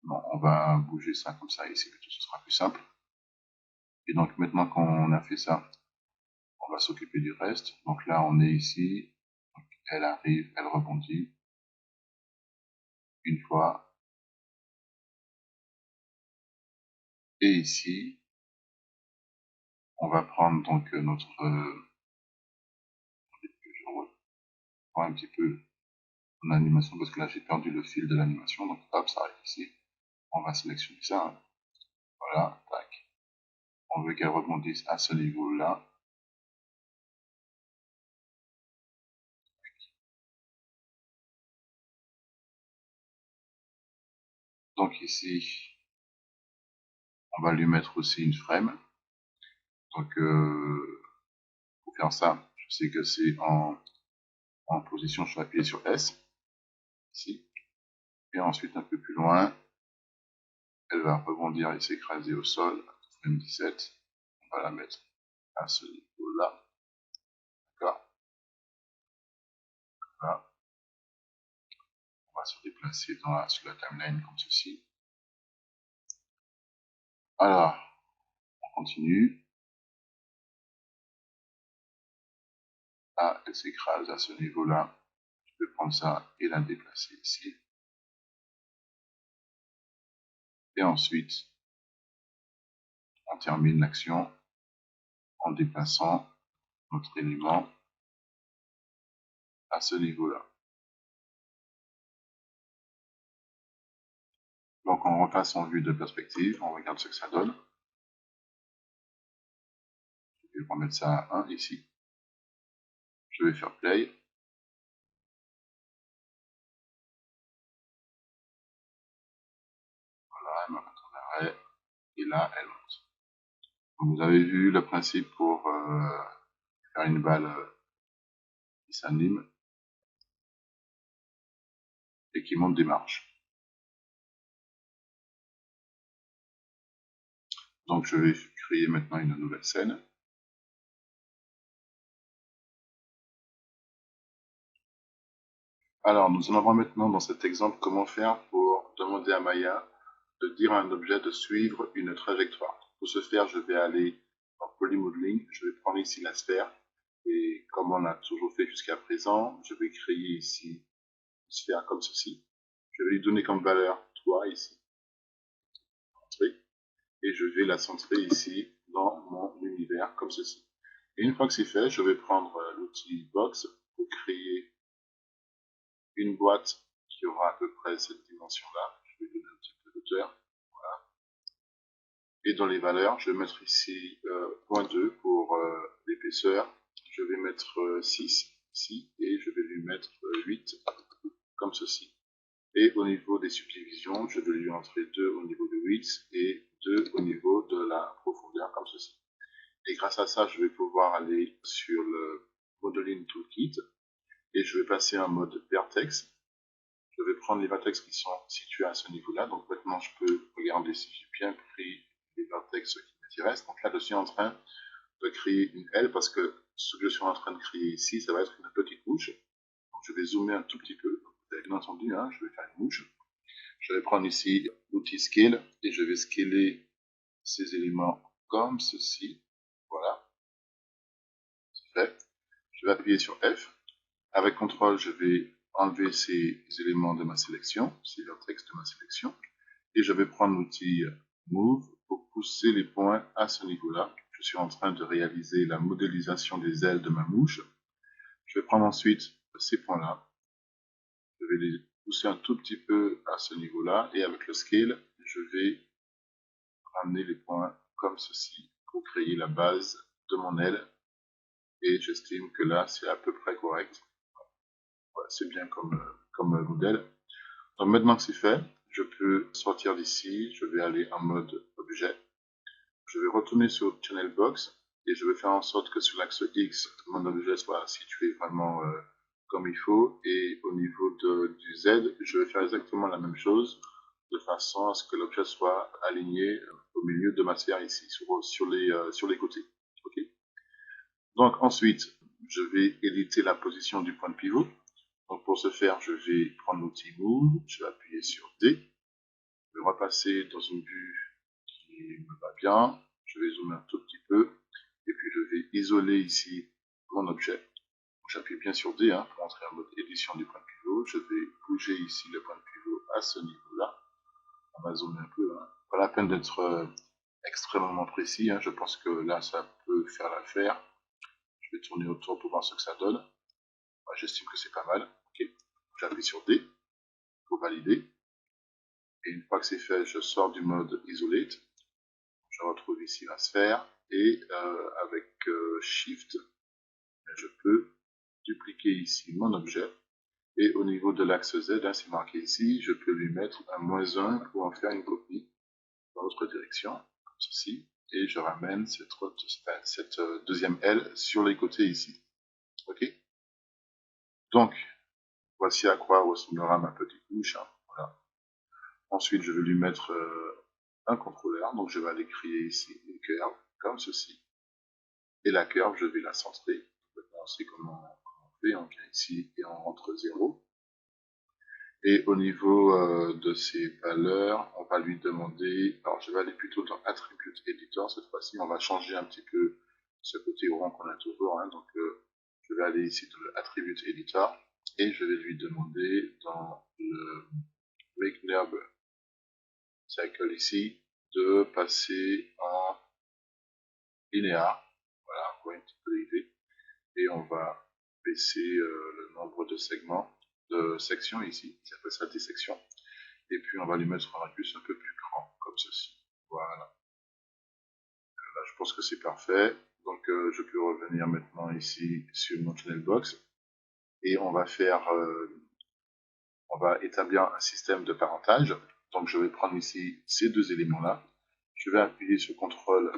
bon, on va bouger ça comme ça ici, ce sera plus simple. Et donc maintenant qu'on a fait ça, on va s'occuper du reste. Donc là on est ici, donc, elle arrive, elle rebondit une fois. Et ici, on va prendre donc notre... je reprends un petit peu mon animation parce que là j'ai perdu le fil de l'animation. Donc hop, ça arrive ici. On va sélectionner ça. Hein. Voilà, tac. On veut qu'elle rebondisse à ce niveau-là. Donc ici, on va lui mettre aussi une frame. Donc pour faire ça, je sais que c'est en position, je vais appuyer sur S, ici. Et ensuite, un peu plus loin, elle va rebondir et s'écraser au sol, frame 17. On va la mettre à ce niveau-là. D'accord. Voilà. On va se déplacer sur la timeline comme ceci. Alors, on continue. Là, elle s'écrase à ce niveau-là. Je vais prendre ça et la déplacer ici. Et ensuite, on termine l'action en déplaçant notre élément à ce niveau-là. Donc on repasse en vue de perspective, on regarde ce que ça donne. Je vais remettre ça à 1 ici. Je vais faire play. Voilà, elle m'arrête en arrêt. Et là, elle monte. Donc, vous avez vu le principe pour faire une balle qui s'anime et qui monte des marches. Donc je vais créer maintenant une nouvelle scène. Alors nous allons voir maintenant dans cet exemple comment faire pour demander à Maya de dire à un objet de suivre une trajectoire. Pour ce faire, je vais aller dans Polymodeling, je vais prendre ici la sphère et comme on a toujours fait jusqu'à présent, je vais créer ici une sphère comme ceci. Je vais lui donner comme valeur 3 ici, et je vais la centrer ici dans mon univers comme ceci. Et une fois que c'est fait, je vais prendre l'outil Box pour créer une boîte qui aura à peu près cette dimension-là. Je vais donner un petit peu d'auteur. Voilà. Et dans les valeurs, je vais mettre ici 0.2 pour l'épaisseur. Je vais mettre 6 ici et je vais lui mettre 8 comme ceci. Et au niveau des subdivisions, je vais lui entrer 2 au niveau de width et 2 au niveau de la profondeur, comme ceci. Et grâce à ça, je vais pouvoir aller sur le Modeling Toolkit et je vais passer en mode Vertex. Je vais prendre les vertex qui sont situés à ce niveau-là. Donc maintenant, je peux regarder si j'ai bien pris les vertex qui m'intéressent. Donc là, je suis en train de créer une aile parce que ce que je suis en train de créer ici, ça va être une petite mouche. Donc je vais zoomer un tout petit peu. Vous avez bien entendu, hein, je vais faire une mouche. Je vais prendre ici l'outil Scale et je vais scaler ces éléments comme ceci. Voilà, c'est fait. Je vais appuyer sur F. Avec CTRL, je vais enlever ces éléments de ma sélection, ces vertex de ma sélection. Et je vais prendre l'outil Move pour pousser les points à ce niveau-là. Je suis en train de réaliser la modélisation des ailes de ma mouche. Je vais prendre ensuite ces points-là. Je vais les pousser un tout petit peu à ce niveau-là. Et avec le Scale, je vais ramener les points comme ceci pour créer la base de mon aile. Et j'estime que là, c'est à peu près correct. Voilà, c'est bien comme modèle. Donc maintenant que c'est fait, je peux sortir d'ici. Je vais aller en mode objet. Je vais retourner sur Channel Box et je vais faire en sorte que sur l'axe X, mon objet soit situé vraiment comme il faut. Et au niveau du Z, je vais faire exactement la même chose de façon à ce que l'objet soit aligné au milieu de ma sphère ici, sur les côtés. Okay. Donc ensuite, je vais éditer la position du point de pivot. Donc pour ce faire, je vais prendre l'outil Move, je vais appuyer sur D, je vais repasser dans une vue qui me va bien. Je vais zoomer un tout petit peu et puis je vais isoler ici mon objet. J'appuie bien sur D hein, pour entrer en mode édition du point de pivot. Je vais bouger ici le point de pivot à ce niveau-là. On va zoomer un peu. Hein. Pas la peine d'être extrêmement précis. Hein. Je pense que là, ça peut faire l'affaire. Je vais tourner autour pour voir ce que ça donne. Ouais, j'estime que c'est pas mal. Okay. J'appuie sur D pour valider. Et une fois que c'est fait, je sors du mode Isolate. Je retrouve ici la sphère et avec Shift, je peux dupliquer ici mon objet et au niveau de l'axe Z, hein, c'est marqué ici, je peux lui mettre un -1 pour en faire une copie dans l'autre direction, comme ceci, et je ramène cette deuxième aile sur les côtés ici. Ok. Donc, voici à quoi ressemblera ma petite mouche. Hein. Voilà. Ensuite, je vais lui mettre un contrôleur, donc je vais aller créer ici une curve, comme ceci. Et la curve, je vais la centrer. Maintenant, on sait comment on fait. On vient ici et on rentre 0. Et au niveau de ces valeurs, on va lui demander... Alors, je vais aller plutôt dans Attribute Editor. Cette fois-ci, on va changer un petit peu ce côté rond qu'on a toujours. Hein. Donc, je vais aller ici dans le Attribute Editor. Et je vais lui demander dans le Make Nerve Cycle ici de passer en linéaire. Voilà, on voit un petit peu l'idée. Et on va baisser le nombre de segments, de sections ici, ça s'appelle ça des sections. Et puis on va lui mettre un radius un peu plus grand, comme ceci. Voilà. Là, je pense que c'est parfait. Donc je peux revenir maintenant ici sur mon channel box. Et on va faire, on va établir un système de parentage. Donc je vais prendre ici ces deux éléments-là. Je vais appuyer sur CTRL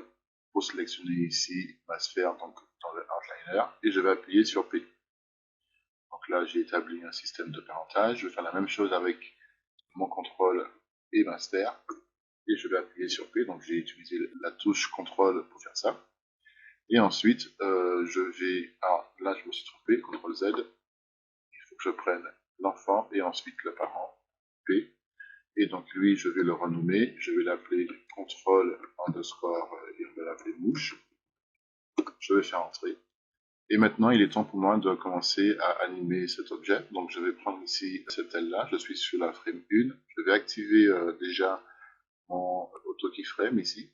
pour sélectionner ici ma sphère, donc dans le outliner, et je vais appuyer sur P. Donc là, j'ai établi un système de parentage. Je vais faire la même chose avec mon contrôle et ma sphère. Et je vais appuyer sur P. Donc j'ai utilisé la touche contrôle pour faire ça. Et ensuite, je vais... Alors là, je me suis trompé. CTRL Z. Il faut que je prenne l'enfant et ensuite le parent. P. Et donc lui, je vais le renommer. Je vais l'appeler contrôle underscore et on va l'appeler mouche. Je vais faire entrer. Et maintenant, il est temps pour moi de commencer à animer cet objet. Donc, je vais prendre ici cette aile-là. Je suis sur la frame 1. Je vais activer déjà mon auto keyframe ici.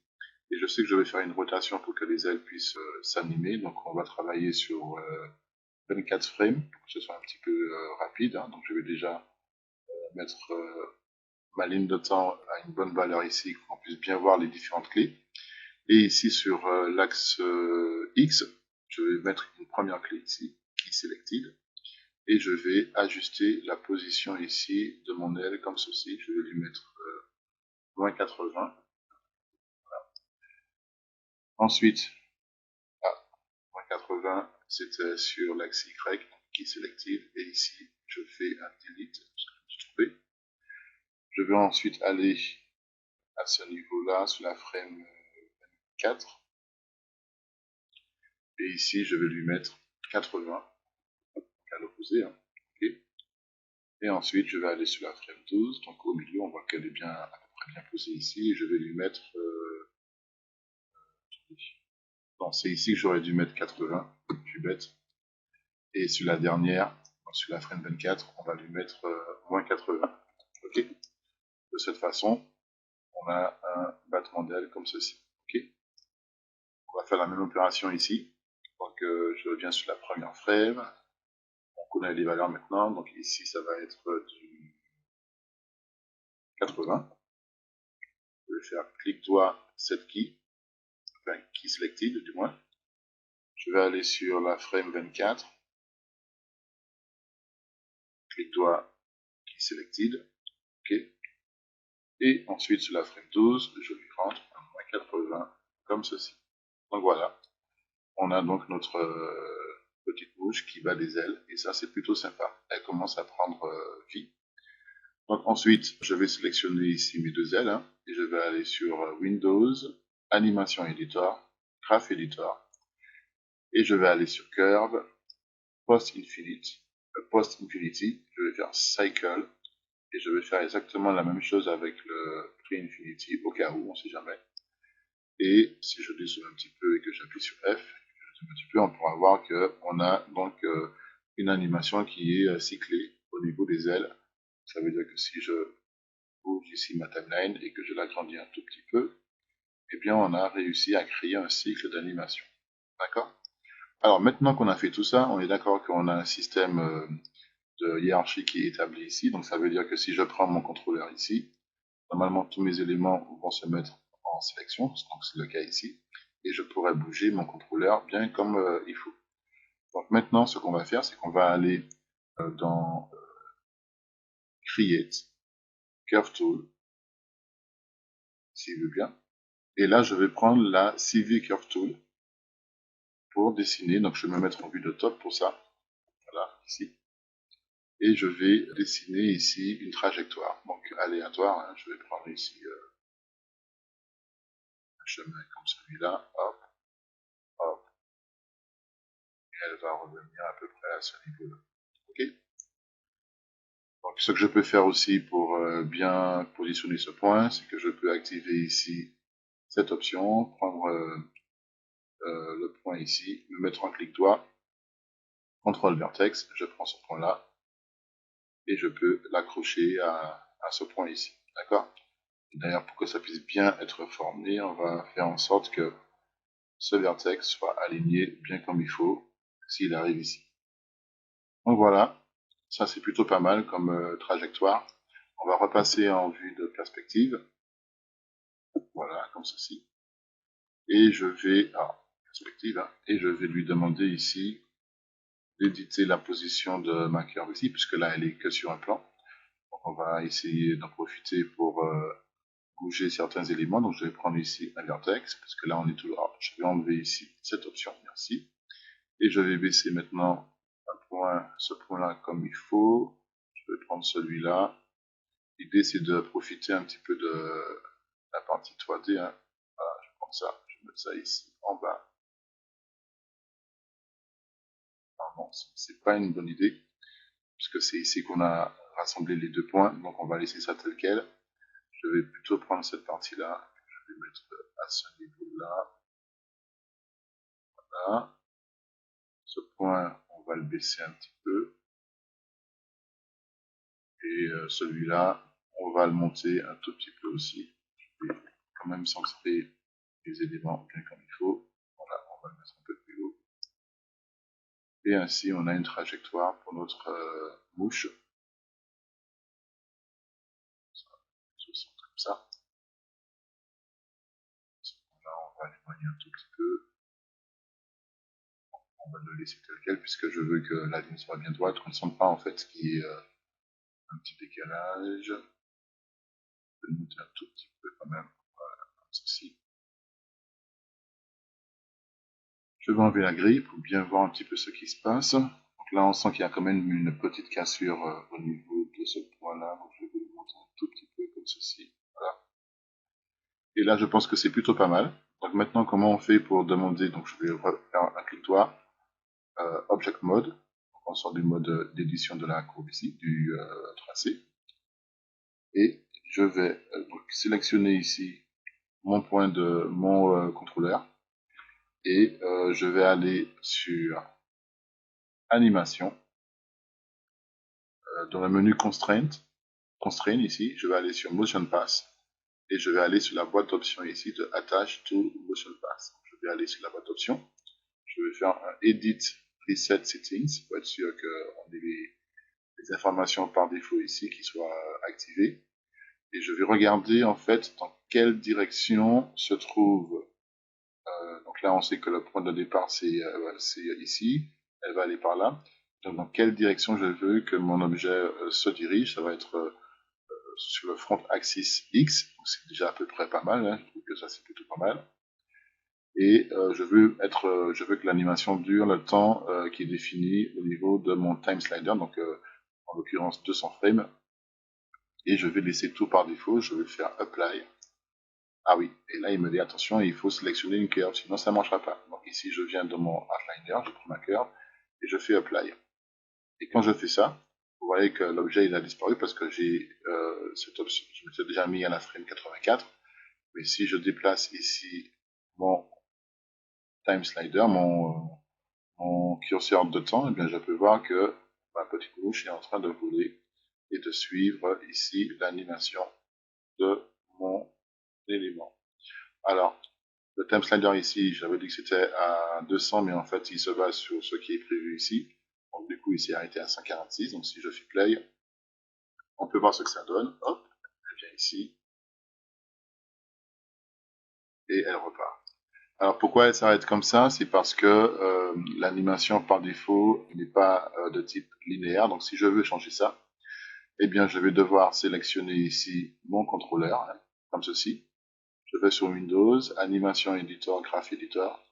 Et je sais que je vais faire une rotation pour que les ailes puissent s'animer. Donc, on va travailler sur 24 frames pour que ce soit un petit peu rapide. Hein. Donc, je vais déjà mettre ma ligne de temps à une bonne valeur ici, pour qu'on puisse bien voir les différentes clés. Et ici, sur l'axe X, je vais mettre une première clé ici, qui est selected. et je vais ajuster la position ici de mon aile comme ceci. Je vais lui mettre moins 80. Ensuite, moins 80, c'était sur l'axe Y, qui est sélective, et ici, je fais un delete, ce que je trouvais. Je vais ensuite aller à ce niveau-là, sur la frame 4, et ici, je vais lui mettre 80, à l'opposé, hein. Okay. Et ensuite, je vais aller sur la frame 12, donc au milieu, on voit qu'elle est bien, à peu près bien posée ici, et je vais lui mettre... non, c'est ici que j'aurais dû mettre 80, je suis bête. Et sur la dernière, sur la frame 24, on va lui mettre moins 80. Ok. De cette façon, on a un battement d'aile comme ceci. Ok. On va faire la même opération ici. Donc, je reviens sur la première frame. On connaît les valeurs maintenant. Donc ici, ça va être du 80. Je vais faire clic droit set key, enfin key selected du moins. Je vais aller sur la frame 24. Clic droit key selected. Ok. Et ensuite, sur la frame 12, je lui rentre un moins 80 comme ceci. Donc voilà, on a donc notre petite mouche qui bat des ailes, et ça c'est plutôt sympa. Elle commence à prendre vie. Donc ensuite, je vais sélectionner ici mes deux ailes, hein, et je vais aller sur Windows, Animation Editor, Graph Editor, et je vais aller sur Curve, Post Infinity, je vais faire Cycle, et je vais faire exactement la même chose avec le Pre-Infinity au cas où, on ne sait jamais. Et si je descends un petit peu et que j'appuie sur F, un petit peu, on pourra voir qu'on a donc une animation qui est cyclée au niveau des ailes. Ça veut dire que si je bouge ici ma timeline et que je l'agrandis un tout petit peu, eh bien on a réussi à créer un cycle d'animation. D'accord? Alors maintenant qu'on a fait tout ça, on est d'accord qu'on a un système de hiérarchie qui est établi ici. Donc ça veut dire que si je prends mon contrôleur ici, normalement tous mes éléments vont se mettre en sélection, donc c'est le cas ici, et je pourrais bouger mon contrôleur bien comme il faut. Donc maintenant, ce qu'on va faire, c'est qu'on va aller dans Create, Curve Tool, s'il veut bien, et là je vais prendre la CV Curve Tool pour dessiner, donc je vais me mettre en vue de top pour ça, voilà, ici, et je vais dessiner ici une trajectoire, donc aléatoire, hein, je vais prendre ici un chemin comme celui-là, hop, hop, et elle va revenir à peu près à ce niveau-là. Ok. Donc, ce que je peux faire aussi pour bien positionner ce point, c'est que je peux activer ici cette option, prendre le point ici, me mettre en clic droit, contrôle vertex, je prends ce point-là, et je peux l'accrocher à ce point ici. D'accord? D'ailleurs, pour que ça puisse bien être formé, on va faire en sorte que ce vertex soit aligné bien comme il faut, s'il arrive ici. Donc voilà, ça c'est plutôt pas mal comme trajectoire. On va repasser en vue de perspective. Voilà, comme ceci. Et je vais, perspective, hein, et je vais lui demander ici d'éditer la position de ma curve ici, puisque là, elle est que sur un plan. Donc, on va essayer d'en profiter pour bouger certains éléments. Donc, je vais prendre ici un vertex, parce que là, on est toujours. Je vais enlever ici cette option, merci. Et je vais baisser maintenant ce point-là comme il faut. Je vais prendre celui-là. L'idée, c'est de profiter un petit peu de la partie 3D, hein. Voilà, je prends ça, je vais mettre ça ici en bas. Non, c'est pas une bonne idée, puisque c'est ici qu'on a rassemblé les deux points, donc on va laisser ça tel quel. Je vais plutôt prendre cette partie-là, je vais mettre à ce niveau-là. Voilà. Ce point, on va le baisser un petit peu. Et celui-là, on va le monter un tout petit peu aussi. Je vais quand même centrer les éléments bien comme il faut. Voilà, on va le mettre un peu plus haut. Et ainsi, on a une trajectoire pour notre mouche. Comme ça. Là, on va l'éloigner un tout petit peu. on va le laisser tel quel, puisque je veux que la ligne soit bien droite, qu'on ne sente pas en fait qu'il y ait un petit décalage. Je vais le monter un tout petit peu quand même, voilà, comme ceci. Je vais enlever la grille pour bien voir un petit peu ce qui se passe. Donc là, on sent qu'il y a quand même une petite cassure au niveau de ce point-là, donc je vais le monter un tout petit peu comme ceci. Voilà. Et là, je pense que c'est plutôt pas mal. Donc maintenant, comment on fait pour demander? Donc je vais faire un clic droit, Object Mode. Donc on sort du mode d'édition de la courbe ici, du tracé. Et je vais donc sélectionner ici mon point de mon contrôleur. Et je vais aller sur Animation. Dans le menu Constraint ici, je vais aller sur Motion Pass. Et je vais aller sur la boîte d'options ici de Attach to Motion Pass. Je vais aller sur la boîte d'options. Je vais faire un Edit Preset Settings pour être sûr qu'on ait les informations par défaut ici qui soient activées. Et je vais regarder en fait dans quelle direction se trouve. Donc là, on sait que le point de départ c'est ici. Elle va aller par là. Donc dans quelle direction je veux que mon objet se dirige. Ça va être sur le front axis X. Donc c'est déjà à peu près pas mal. Hein. Je trouve que ça c'est plutôt pas mal. Et je veux que l'animation dure le temps qui est défini au niveau de mon time slider. Donc en l'occurrence 200 frames. Et je vais laisser tout par défaut. Je vais faire Apply. Ah oui, et là il me dit attention, il faut sélectionner une curve, sinon ça ne marchera pas. Donc ici je viens dans mon outliner, je prends ma curve et je fais apply. Et quand je fais ça, vous voyez que l'objet il a disparu parce que j'ai cette option, je me suis déjà mis à la frame 84. Mais si je déplace ici mon time slider, mon curseur de temps, eh bien je peux voir que ma petite mouche est en train de voler et de suivre ici l'animation de mon élément. Alors, le time slider ici, j'avais dit que c'était à 200, mais en fait, il se base sur ce qui est prévu ici. Donc, du coup, il s'est arrêté à 146. Donc, si je fais play, on peut voir ce que ça donne. Hop, elle vient ici. Et elle repart. Alors, pourquoi elle s'arrête comme ça? C'est parce que l'animation, par défaut, n'est pas de type linéaire. Donc, si je veux changer ça, eh bien, je vais devoir sélectionner ici mon contrôleur, hein, comme ceci. Je vais sur Windows, Animation Editor, Graph Editor.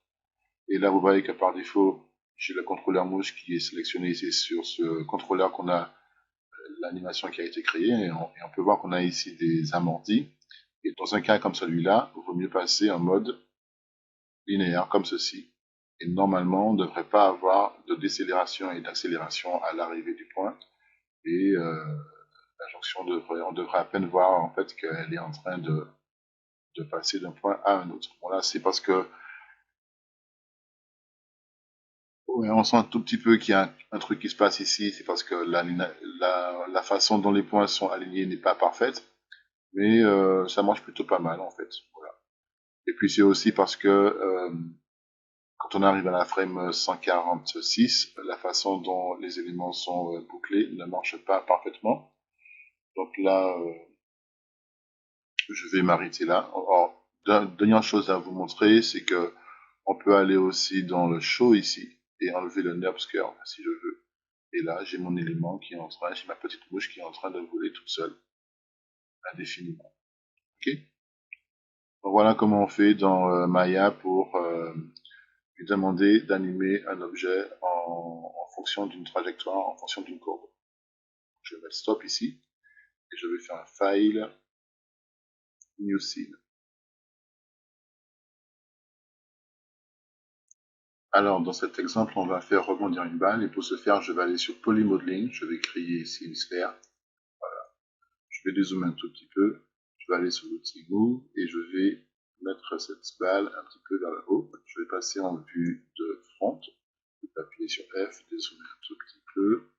Et là, vous voyez que par défaut, j'ai le contrôleur mouche qui est sélectionné ici sur ce contrôleur qu'on a l'animation qui a été créée. Et on peut voir qu'on a ici des amortis. Et dans un cas comme celui-là, il vaut mieux passer en mode linéaire, comme ceci. Et normalement, on ne devrait pas avoir de décélération et d'accélération à l'arrivée du point. Et la jonction on devrait à peine voir en fait qu'elle est en train de passer d'un point à un autre. Bon là, c'est parce que ouais, on sent un tout petit peu qu'il y a un truc qui se passe ici, c'est parce que la façon dont les points sont alignés n'est pas parfaite, mais ça marche plutôt pas mal en fait. Voilà. Et puis c'est aussi parce que quand on arrive à la frame 146, la façon dont les éléments sont bouclés ne marche pas parfaitement. Donc là, je vais m'arrêter là. Alors, dernière chose à vous montrer, c'est que on peut aller aussi dans le show ici et enlever le NURBS curve si je veux. Et là, j'ai mon élément qui est en train, j'ai ma petite mouche qui est en train de voler toute seule, indéfiniment. Ok. Donc voilà comment on fait dans Maya pour lui demander d'animer un objet en fonction d'une trajectoire, en fonction d'une courbe. Je vais mettre stop ici et je vais faire un file, new scene. Alors, dans cet exemple, on va faire rebondir une balle et pour ce faire, je vais aller sur Polymodeling, je vais créer ici une sphère. Voilà. Je vais dézoomer un tout petit peu. Je vais aller sur l'outil Move et je vais mettre cette balle un petit peu vers le haut. Je vais passer en vue de front. Je vais appuyer sur F, dézoomer un tout petit peu,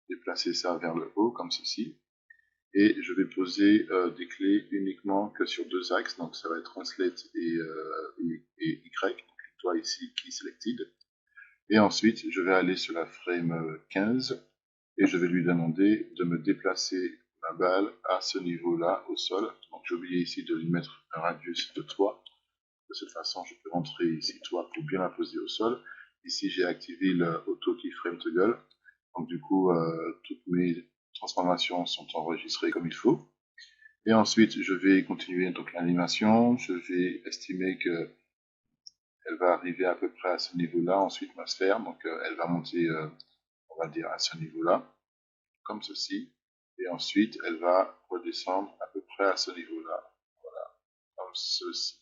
déplacer ça vers le haut comme ceci. Et je vais poser des clés uniquement que sur deux axes. Donc ça va être Translate et Y. Donc toi ici, Key Selected. Et ensuite, je vais aller sur la frame 15 et je vais lui demander de me déplacer ma balle à ce niveau-là au sol. Donc j'ai oublié ici de lui mettre un radius de 3. De cette façon, je peux rentrer ici 3 pour bien la poser au sol. Ici, j'ai activé le Auto Keyframe Toggle. Donc du coup, toutes mes transformations sont enregistrées comme il faut. Et ensuite, je vais continuer donc l'animation. Je vais estimer que elle va arriver à peu près à ce niveau-là. Ensuite, ma sphère, donc elle va monter, on va dire, à ce niveau-là, comme ceci. Et ensuite, elle va redescendre à peu près à ce niveau-là, comme ceci.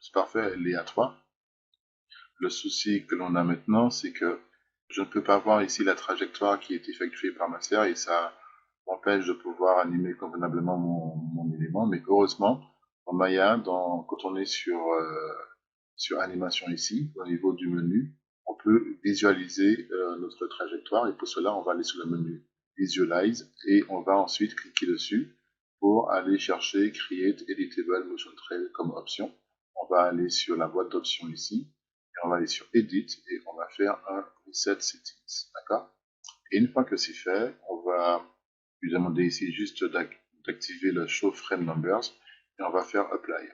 C'est parfait, elle est à 3. Le souci que l'on a maintenant, c'est que je ne peux pas voir ici la trajectoire qui est effectuée par ma sphère et ça m'empêche de pouvoir animer convenablement mon élément. Mais heureusement, en Maya, quand on est sur animation ici, au niveau du menu, on peut visualiser notre trajectoire et pour cela, on va aller sur le menu Visualize et on va ensuite cliquer dessus pour aller chercher Create Editable Motion Trail comme option. On va aller sur la boîte d'options ici et on va aller sur Edit et on va faire un Reset Settings. D'accord? Et une fois que c'est fait, on va lui demander ici juste d'activer le Show Frame Numbers et on va faire Apply.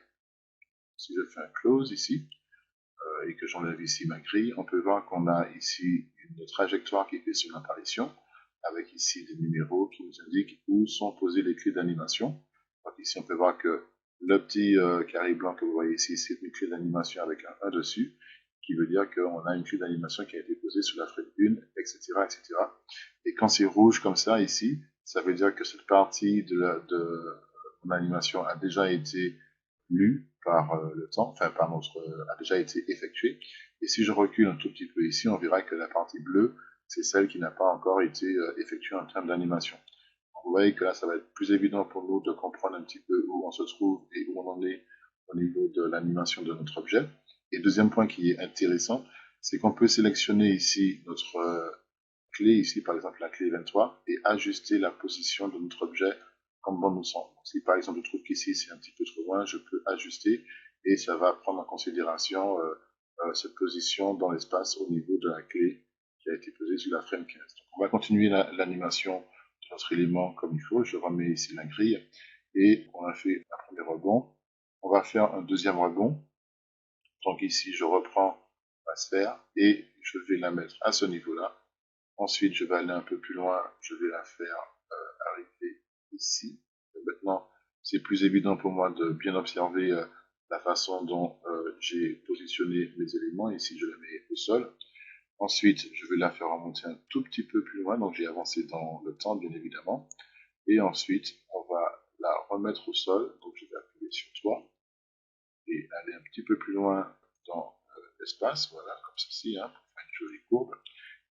Si je fais un Close ici et que j'enlève ici ma grille, on peut voir qu'on a ici une trajectoire qui fait son apparition avec ici des numéros qui nous indiquent où sont posées les clés d'animation. Donc ici, on peut voir que le petit carré blanc que vous voyez ici, c'est une clé d'animation avec un 1 dessus, qui veut dire qu'on a une clé d'animation qui a été posée sur la frame 1, etc., etc. Et quand c'est rouge comme ça ici, ça veut dire que cette partie de mon animation a déjà été lue par le temps, enfin par a déjà été effectuée. Et si je recule un tout petit peu ici, on verra que la partie bleue, c'est celle qui n'a pas encore été effectuée en termes d'animation. Vous voyez que là, ça va être plus évident pour nous de comprendre un petit peu où on se trouve et où on en est au niveau de l'animation de notre objet. Et deuxième point qui est intéressant, c'est qu'on peut sélectionner ici notre clé, ici par exemple la clé 23, et ajuster la position de notre objet comme bon nous semble. Donc, si par exemple je trouve qu'ici c'est un petit peu trop loin, je peux ajuster et ça va prendre en considération cette position dans l'espace au niveau de la clé qui a été posée sur la frame 15. Donc, on va continuer l'animation de notre élément comme il faut. Je remets ici la grille et on a fait un premier rebond. On va faire un deuxième rebond. Donc ici, je reprends ma sphère et je vais la mettre à ce niveau-là. Ensuite, je vais aller un peu plus loin, je vais la faire arriver ici. Et maintenant, c'est plus évident pour moi de bien observer la façon dont j'ai positionné mes éléments. Ici, je la mets au sol. Ensuite, je vais la faire remonter un tout petit peu plus loin, donc j'ai avancé dans le temps, bien évidemment. Et ensuite, on va la remettre au sol, donc je vais appuyer sur 3 et aller un petit peu plus loin dans l'espace, voilà, comme ceci, hein, pour faire une jolie courbe.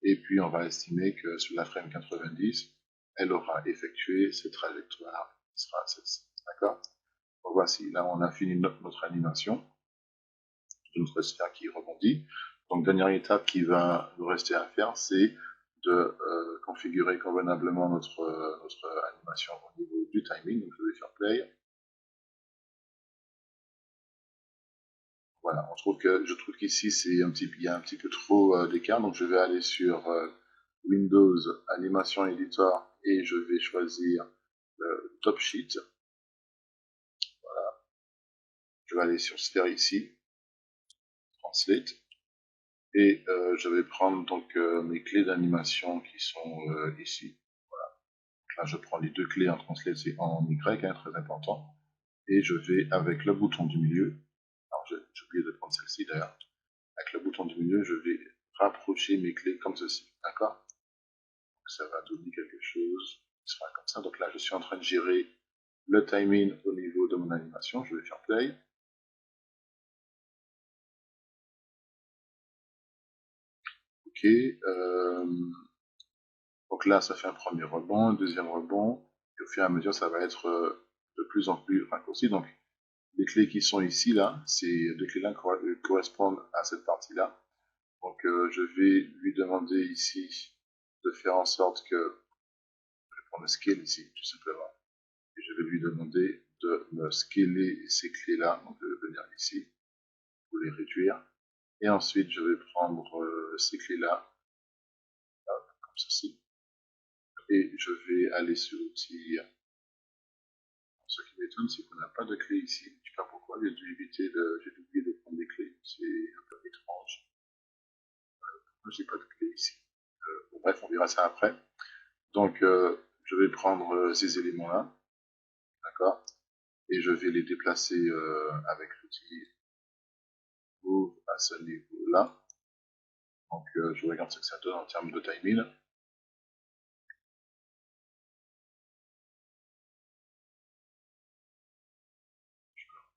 Et puis, on va estimer que sur la frame 90, elle aura effectué cette trajectoire qui sera celle-ci. D'accord? Donc, voici, là, on a fini notre animation de notre sphère qui rebondit. Donc, dernière étape qui va nous rester à faire, c'est de configurer convenablement notre animation au niveau du timing. Donc, je vais faire play. Voilà, je trouve qu'ici, il y a un petit peu trop d'écart. Donc, je vais aller sur Windows Animation Editor et je vais choisir le top sheet. Voilà. Je vais aller sur Sphere ici, Translate, et je vais prendre donc mes clés d'animation qui sont ici. Voilà. Donc là, je prends les deux clés en Translate, c'est en Y, hein, très important, et je vais avec le bouton du milieu. Alors, j'ai oublié de prendre celle-ci d'ailleurs. Avec le bouton du milieu, je vais rapprocher mes clés comme ceci. D'accord? Ça va donner quelque chose qui sera comme ça. Donc là, je suis en train de gérer le timing au niveau de mon animation. Je vais faire play. Ok. Donc là, ça fait un premier rebond, un deuxième rebond. Et au fur et à mesure, ça va être de plus en plus raccourci. Donc, les clés qui sont ici, là, ces deux clés-là correspondent à cette partie-là. Donc, je vais lui demander ici de faire en sorte que, je vais prendre le scale ici, tout simplement. Et je vais lui demander de me scaler ces clés-là. Donc, je vais venir ici pour les réduire. Et ensuite, je vais prendre ces clés-là, comme ceci. Et je vais aller sur l'outil. Ce qui m'étonne, c'est qu'on n'a pas de clé ici. Je ne sais pas pourquoi. J'ai oublié de prendre des clés. C'est un peu étrange. Je n'ai pas de clé ici. Bon, bref, on verra ça après. Donc, je vais prendre ces éléments-là, d'accord, et je vais les déplacer avec l'outil Move à ce niveau-là. Donc, je regarde ce que ça donne en termes de timing.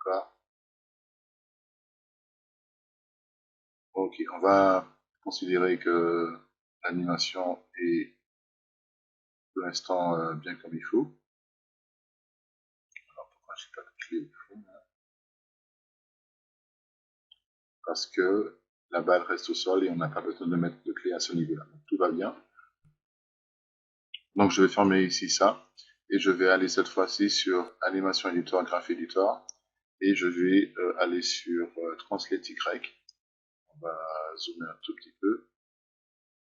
D'accord. Ok, on va considérer que l'animation est pour l'instant bien comme il faut. Alors pourquoi j'ai pas de clé au fond là? Parce que la balle reste au sol et on n'a pas besoin de mettre de clé à ce niveau-là. Donc tout va bien. Donc je vais fermer ici ça et je vais aller cette fois-ci sur Animation Editor, Graph Editor et je vais aller sur Translate Y. On va zoomer un tout petit peu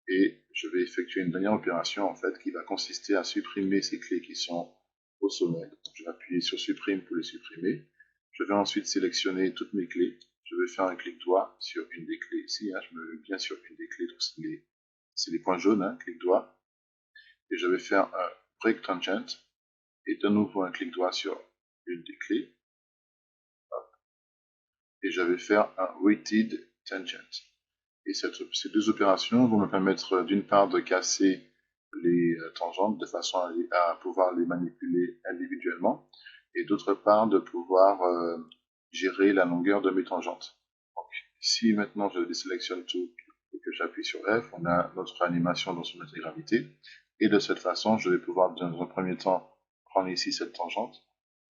et je vais effectuer une dernière opération en fait qui va consister à supprimer ces clés qui sont au sommet. Donc, je vais appuyer sur supprime pour les supprimer. Je vais ensuite sélectionner toutes mes clés. Je vais faire un clic droit sur une des clés ici. Hein. Je me mets bien sur une des clés, donc c'est les points jaunes, hein, clic droit. Et je vais faire un break tangent et de nouveau un clic droit sur une des clés. Et je vais faire un weighted tangent. Et ces deux opérations vont me permettre d'une part de casser les tangentes de façon à pouvoir les manipuler individuellement et d'autre part de pouvoir gérer la longueur de mes tangentes. Donc, si maintenant je désélectionne tout et que j'appuie sur F, on a notre animation dans son intégralité et de cette façon je vais pouvoir dans un premier temps prendre ici cette tangente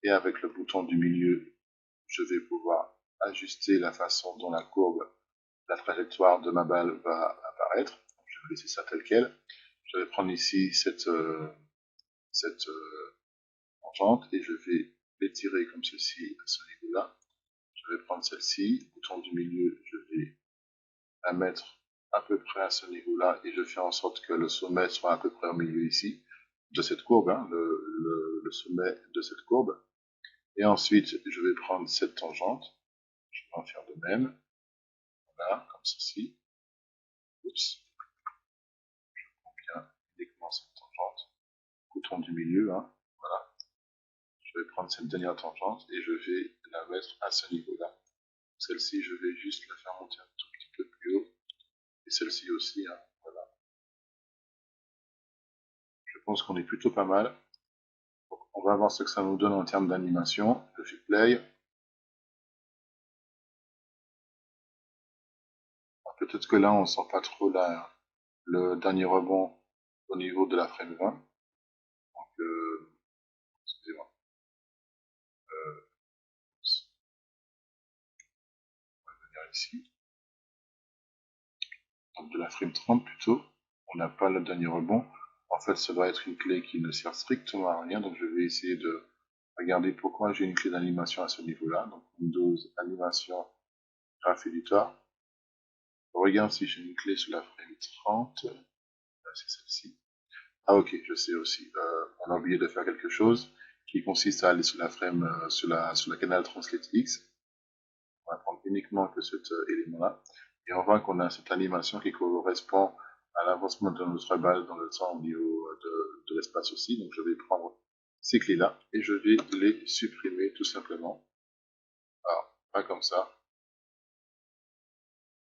et avec le bouton du milieu je vais pouvoir ajuster la façon dont la trajectoire de ma balle va apparaître. Donc, je vais laisser ça tel quel. Je vais prendre ici cette tangente et je vais l'étirer comme ceci à ce niveau-là. Je vais prendre celle-ci, bouton du milieu, je vais la mettre à peu près à ce niveau-là et je fais en sorte que le sommet soit à peu près au milieu ici de cette courbe, hein, le sommet de cette courbe. Et ensuite, je vais prendre cette tangente, je vais en faire de même, voilà, comme ceci. Oups, bien uniquement cette tangente, bouton du milieu, hein, voilà. Je vais prendre cette dernière tangente et je vais la mettre à ce niveau-là. Celle-ci, je vais juste la faire monter un tout petit peu plus haut. Et celle-ci aussi, hein, voilà. Je pense qu'on est plutôt pas mal. Donc, on va voir ce que ça nous donne en termes d'animation. Je fais play. Peut-être que là, on sent pas trop le dernier rebond au niveau de la frame 20. Donc, excusez-moi. On va venir ici. Donc, de la frame 30 plutôt. On n'a pas le dernier rebond. En fait, ça doit être une clé qui ne sert strictement à rien. Donc, je vais essayer de regarder pourquoi j'ai une clé d'animation à ce niveau-là. Donc, Windows, animation, Graph Editor. Je regarde si j'ai une clé sur la frame 30. C'est celle-ci. Ah ok, je sais aussi. On a oublié de faire quelque chose qui consiste à aller sur la frame, sur la canal Translate X. On va prendre uniquement que cet élément-là. Et on voit qu'on a cette animation qui correspond à l'avancement de notre balle dans le temps au niveau de l'espace aussi. Donc je vais prendre ces clés-là et je vais les supprimer tout simplement. Alors, pas comme ça.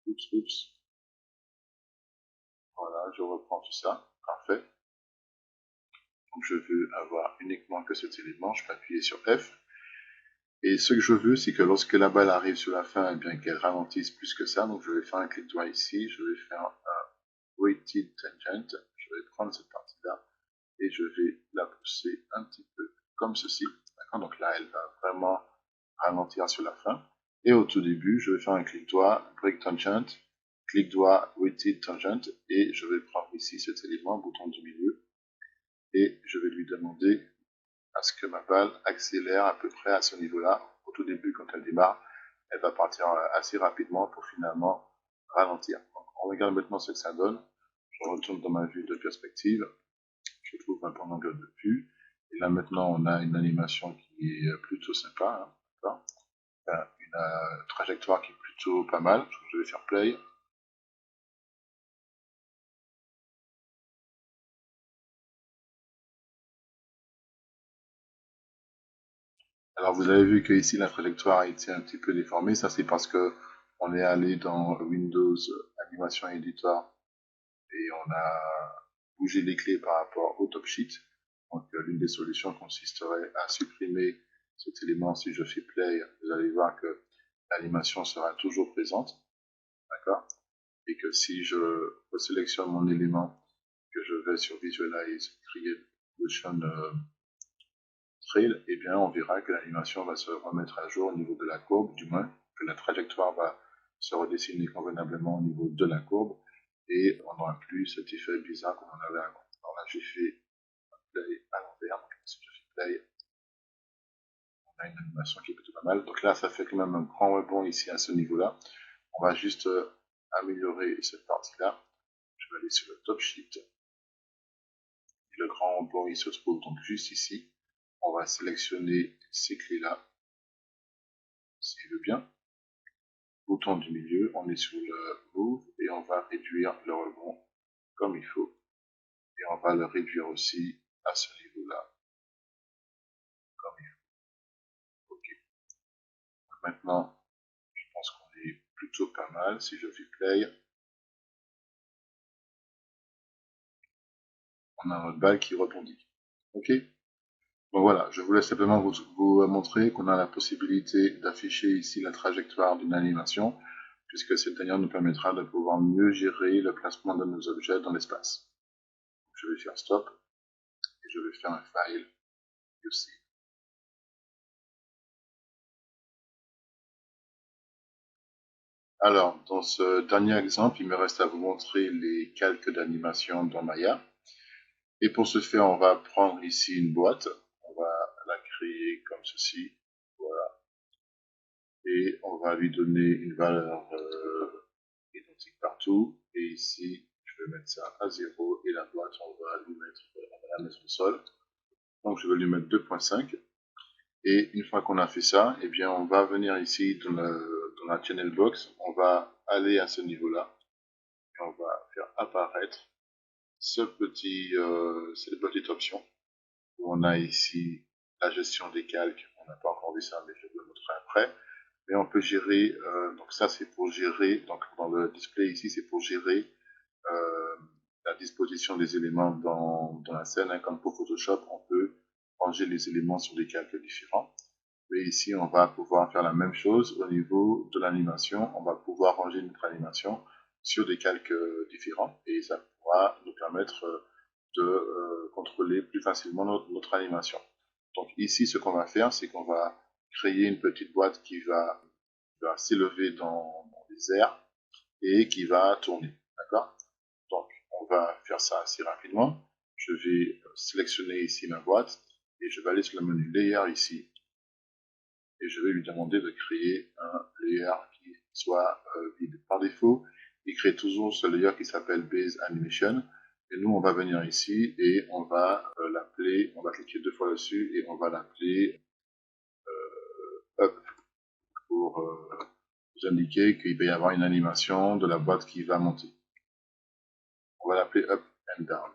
Oups, oups. Voilà, je reprends tout ça. Parfait. Donc je veux avoir uniquement que cet élément. Je peux appuyer sur F. Et ce que je veux, c'est que lorsque la balle arrive sur la fin, eh bien qu'elle ralentisse plus que ça. Donc je vais faire un clic droit ici. Je vais faire un weighted tangent. Je vais prendre cette partie-là et je vais la pousser un petit peu comme ceci. D'accord. Donc là, elle va vraiment ralentir sur la fin. Et au tout début, je vais faire un clic droit, break tangent, clic droit, weighted tangent, et je vais prendre ici cet élément, bouton du milieu, et je vais lui demander à ce que ma balle accélère à peu près à ce niveau-là. Au tout début, quand elle démarre, elle va partir assez rapidement pour finalement ralentir. Donc, on regarde maintenant ce que ça donne. Je retourne dans ma vue de perspective. Je trouve un point d'angle de vue. Et là maintenant, on a une animation qui est plutôt sympa. Hein, une trajectoire qui est plutôt pas mal. Je vais faire play. Alors vous avez vu que ici la trajectoire a été un petit peu déformée. Ça c'est parce que on est allé dans Windows Animation Editor et on a bougé les clés par rapport au top sheet. Donc l'une des solutions consisterait à supprimer cet élément. Si je fais play, vous allez voir que l'animation sera toujours présente, d'accord? Et que si je sélectionne mon élément, que je vais sur Visualize, Create Motion Trail, eh bien on verra que l'animation va se remettre à jour au niveau de la courbe, du moins que la trajectoire va se redessiner convenablement au niveau de la courbe, et on n'aura plus cet effet bizarre qu'on en avait avant. Alors là j'ai fait un play à l'envers, donc si je fais play, on a une animation qui est plutôt pas mal. Donc là ça fait quand même un grand rebond ici à ce niveau-là. On va juste améliorer cette partie-là. Je vais aller sur le top sheet. Et le grand rebond il se trouve donc juste ici. On va sélectionner ces clés-là, s'il veut bien. Bouton du milieu, on est sur le Move et on va réduire le rebond comme il faut. Et on va le réduire aussi à ce niveau-là, comme il faut. Ok. Maintenant, je pense qu'on est plutôt pas mal. Si je fais play, on a notre balle qui rebondit. Ok. Bon voilà, je voulais simplement vous montrer qu'on a la possibilité d'afficher ici la trajectoire d'une animation, puisque cette dernière nous permettra de pouvoir mieux gérer le placement de nos objets dans l'espace. Je vais faire stop et je vais faire un file aussi. Alors, dans ce dernier exemple, il me reste à vous montrer les calques d'animation dans Maya. Et pour ce faire, on va prendre ici une boîte. On va la créer comme ceci. Voilà. Et on va lui donner une valeur identique partout. Et ici, je vais mettre ça à 0. Et la boîte, on va la mettre au sol. Donc, je vais lui mettre 2.5. Et une fois qu'on a fait ça, eh bien, on va venir ici dans la channel box. On va aller à ce niveau-là. Et on va faire apparaître cette petite option où on a ici la gestion des calques. On n'a pas encore vu ça, mais je vous le montrerai après. Mais on peut gérer, donc ça c'est pour gérer, donc dans le display ici c'est pour gérer la disposition des éléments dans la scène. Hein. Comme pour Photoshop, on peut ranger les éléments sur des calques différents. Mais ici, on va pouvoir faire la même chose au niveau de l'animation. On va pouvoir ranger notre animation sur des calques différents et ça pourra nous permettre de contrôler plus facilement notre animation. Donc ici, ce qu'on va faire, c'est qu'on va créer une petite boîte qui va s'élever dans les airs et qui va tourner. D'accord? Donc, on va faire ça assez rapidement. Je vais sélectionner ici ma boîte et je vais aller sur le menu Layer ici et je vais lui demander de créer un layer qui soit vide. Par défaut, il crée toujours ce layer qui s'appelle Base Animation. Et nous, on va venir ici et on va l'appeler, on va cliquer 2 fois dessus et on va l'appeler Up pour vous indiquer qu'il va y avoir une animation de la boîte qui va monter. On va l'appeler Up and Down.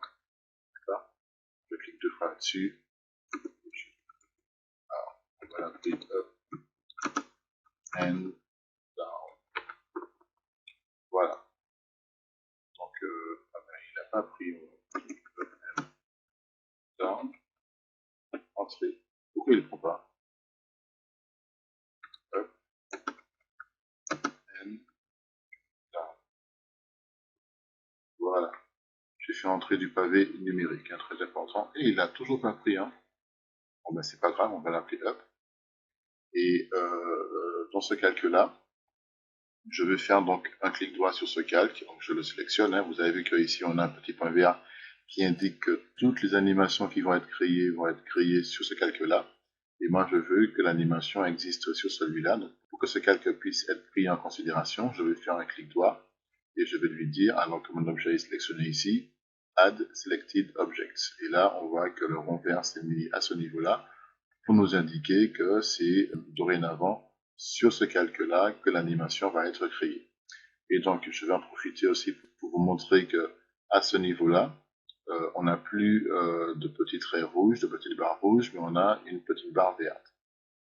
D'accord? Je clique 2 fois là-dessus. Alors, on va l'appeler Up and Down. Voilà. Donc, il n'a pas pris down, entrée. Pourquoi il ne prend pas? Up and down. Voilà. J'ai fait entrer du pavé numérique, hein, très important. Et il n'a toujours pas pris. Hein. Bon, ben, c'est pas grave, on va l'appeler up. Et dans ce calque-là, je vais faire donc un clic droit sur ce calque. Donc, je le sélectionne. Hein. Vous avez vu qu'ici, on a un petit point vert qui indique que toutes les animations qui vont être créées sur ce calque-là. Et moi, je veux que l'animation existe sur celui-là. Donc, pour que ce calque puisse être pris en considération, je vais faire un clic droit et je vais lui dire, alors que mon objet est sélectionné ici, Add Selected Objects. Et là, on voit que le rond vert s'est mis à ce niveau-là pour nous indiquer que c'est dorénavant sur ce calque-là que l'animation va être créée. Et donc, je vais en profiter aussi pour vous montrer que à ce niveau-là, on n'a plus de petits traits rouges, de petites barres rouges, mais on a une petite barre verte.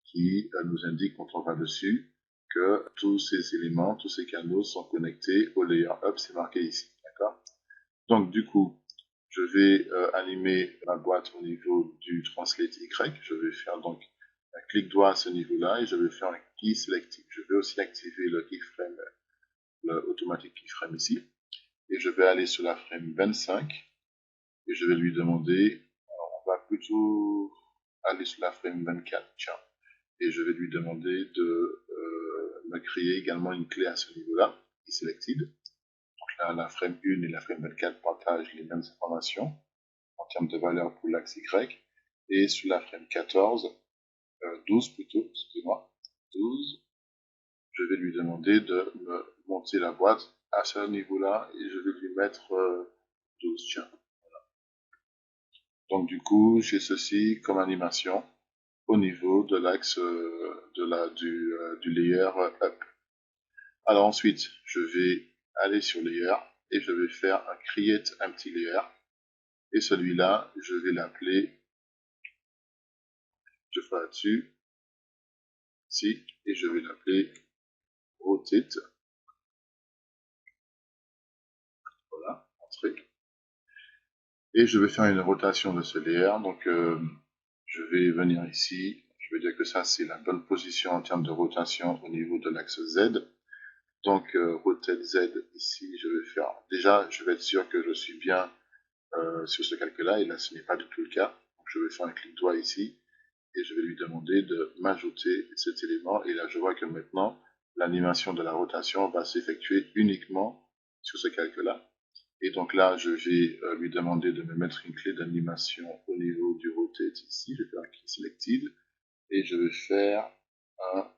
qui nous indique quand on va dessus que tous ces éléments, tous ces canaux sont connectés au layer up, c'est marqué ici, d'accord? Donc du coup, je vais animer ma boîte au niveau du translate Y. Je vais faire donc un clic droit à ce niveau-là et je vais faire un key selective. Je vais aussi activer le keyframe, le automatic keyframe ici. Et je vais aller sur la frame 25 et je vais lui demander, alors on va plutôt aller sur la frame 24, tiens. Et je vais lui demander de me créer également une clé à ce niveau-là, key selected. Donc là, la frame 1 et la frame 24 partagent les mêmes informations en termes de valeur pour l'axe Y. Et sur la frame 14, 12 plutôt, excusez-moi, 12, je vais lui demander de me monter la boîte à ce niveau-là et je vais lui mettre 12, tiens. Voilà. Donc du coup, j'ai ceci comme animation au niveau de l'axe du layer up. Alors ensuite, je vais aller sur layer et je vais faire un create empty layer. Et celui-là, je vais l'appeler, je ferai là-dessus, ici, et je vais l'appeler rotate. Voilà, entrée. Et je vais faire une rotation de ce layer. Donc, je vais venir ici. Je vais dire que ça, c'est la bonne position en termes de rotation au niveau de l'axe Z. Donc, rotate Z ici, je vais faire. Déjà, je vais être sûr que je suis bien sur ce calque-là. Et là, ce n'est pas du tout le cas. Donc, je vais faire un clic droit ici. Et je vais lui demander de m'ajouter cet élément. Et là, je vois que maintenant, l'animation de la rotation va s'effectuer uniquement sur ce calque-là. Et donc là, je vais lui demander de me mettre une clé d'animation au niveau du rotate ici. Je vais faire un clic selected. Et je vais faire un...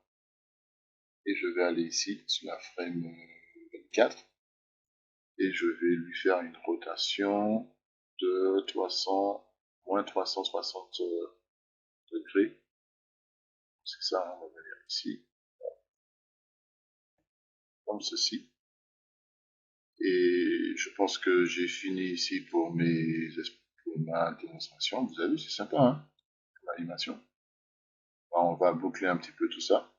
Et je vais aller ici sur la frame 24. Et je vais lui faire une rotation de 300, moins 360 degrés. C'est ça, on va venir ici. Comme ceci. Et je pense que j'ai fini ici pour ma démonstration. Vous avez vu, c'est sympa, hein, comme animation. Alors, on va boucler un petit peu tout ça.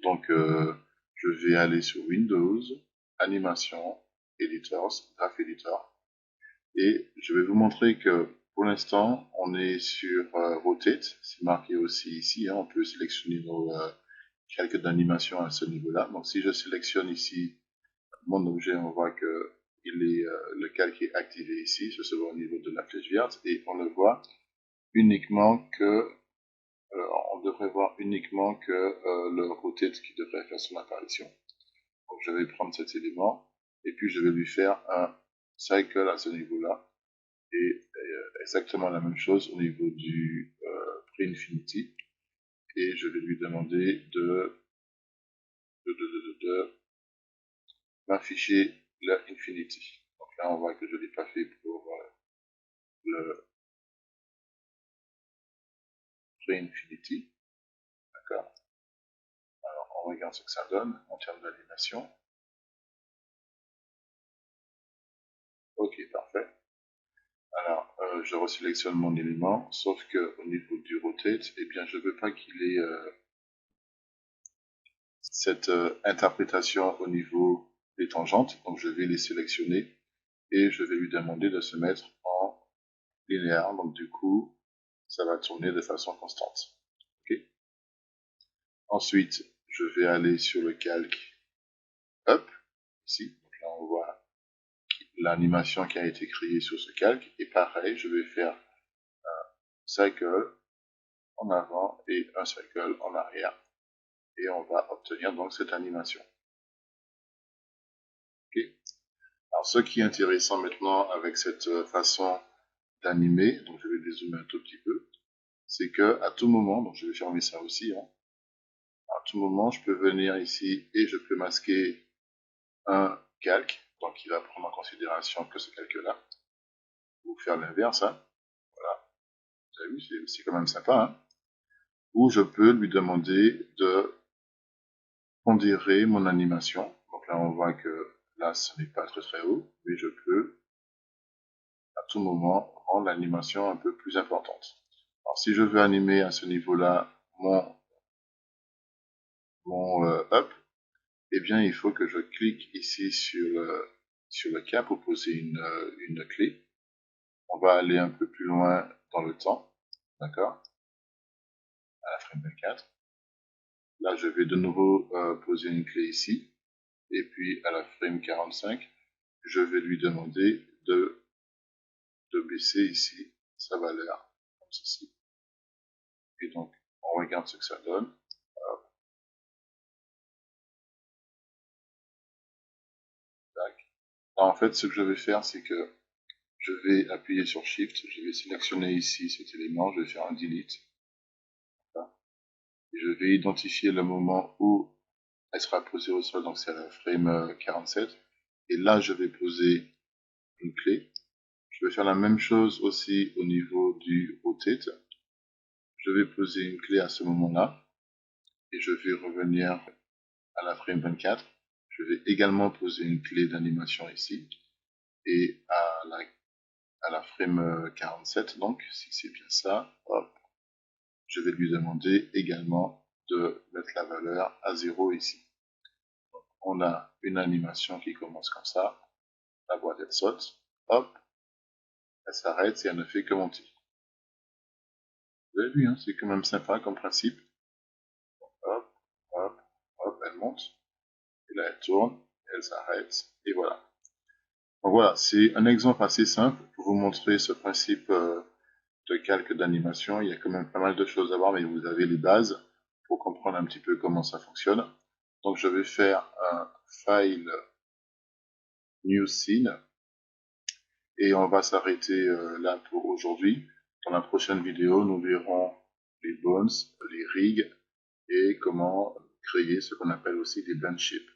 Donc, je vais aller sur Windows, Animation, Editors, Graph Editor. Et je vais vous montrer que pour l'instant, on est sur Rotate. C'est marqué aussi ici. Hein, on peut sélectionner nos calques d'animation à ce niveau-là. Donc, si je sélectionne ici mon objet, on voit que le calque est activé ici. Je se voit au niveau de la flèche verte. Et on le voit uniquement que on devrait voir uniquement que le rotate qui devrait faire son apparition. Donc je vais prendre cet élément et puis je vais lui faire un cycle à ce niveau-là et exactement la même chose au niveau du pre-infinity et je vais lui demander de m'afficher le infinity. Donc là on voit que je ne l'ai pas fait pour le pre-infinity. D'accord. Alors on regarde ce que ça donne en termes d'animation. Ok, parfait. Alors, je resélectionne mon élément, sauf que au niveau du rotate, eh bien, je ne veux pas qu'il ait cette interprétation au niveau des tangentes. Donc, je vais les sélectionner et je vais lui demander de se mettre en linéaire. Donc, du coup, ça va tourner de façon constante. Okay. Ensuite, je vais aller sur le calque up, ici. Donc là, on voit l'animation qui a été créée sur ce calque. Et pareil, je vais faire un cycle en avant et un cycle en arrière. Et on va obtenir donc cette animation. Okay. Alors ce qui est intéressant maintenant avec cette façon d'animer, donc je vais dézoomer un tout petit peu, c'est que à tout moment, donc je vais fermer ça aussi, hein, à tout moment je peux venir ici et je peux masquer un calque, donc il va prendre en considération que ce calque-là, ou faire l'inverse, hein, voilà, vous avez vu, c'est quand même sympa, hein, ou je peux lui demander de pondérer mon animation. Donc là, on voit que là, ce n'est pas très très haut, mais je peux à tout moment rendre l'animation un peu plus importante. Alors si je veux animer à ce niveau-là mon mon up, eh bien, il faut que je clique ici sur le cas pour poser une clé. On va aller un peu plus loin dans le temps, d'accord, à la frame 24. Là, je vais de nouveau poser une clé ici. Et puis, à la frame 45, je vais lui demander de baisser ici sa valeur, comme ceci. Et donc, on regarde ce que ça donne. Tac. Alors, en fait, ce que je vais faire, c'est que je vais appuyer sur Shift, je vais sélectionner ici cet élément, je vais faire un Delete. Et je vais identifier le moment où elle sera posée au sol, donc c'est à la frame 47. Et là, je vais poser une clé. Je vais faire la même chose aussi au niveau du rotate. Je vais poser une clé à ce moment-là. Et je vais revenir à la frame 24. Je vais également poser une clé d'animation ici. Et à la frame 47, donc, si c'est bien ça, hop, je vais lui demander également de mettre la valeur à 0 ici. Donc, on a une animation qui commence comme ça. La boîte elle saute, hop, elle s'arrête et elle ne fait que monter. Vous avez vu, hein, c'est quand même sympa comme principe. Hop, hop, hop, elle monte. Et là, elle tourne, elle s'arrête, et voilà. Donc voilà, c'est un exemple assez simple pour vous montrer ce principe de calque d'animation. Il y a quand même pas mal de choses à voir, mais vous avez les bases pour comprendre un petit peu comment ça fonctionne. Donc je vais faire un file new scene et on va s'arrêter là pour aujourd'hui. Dans la prochaine vidéo, nous verrons les bones, les rigs et comment créer ce qu'on appelle aussi des blend ships.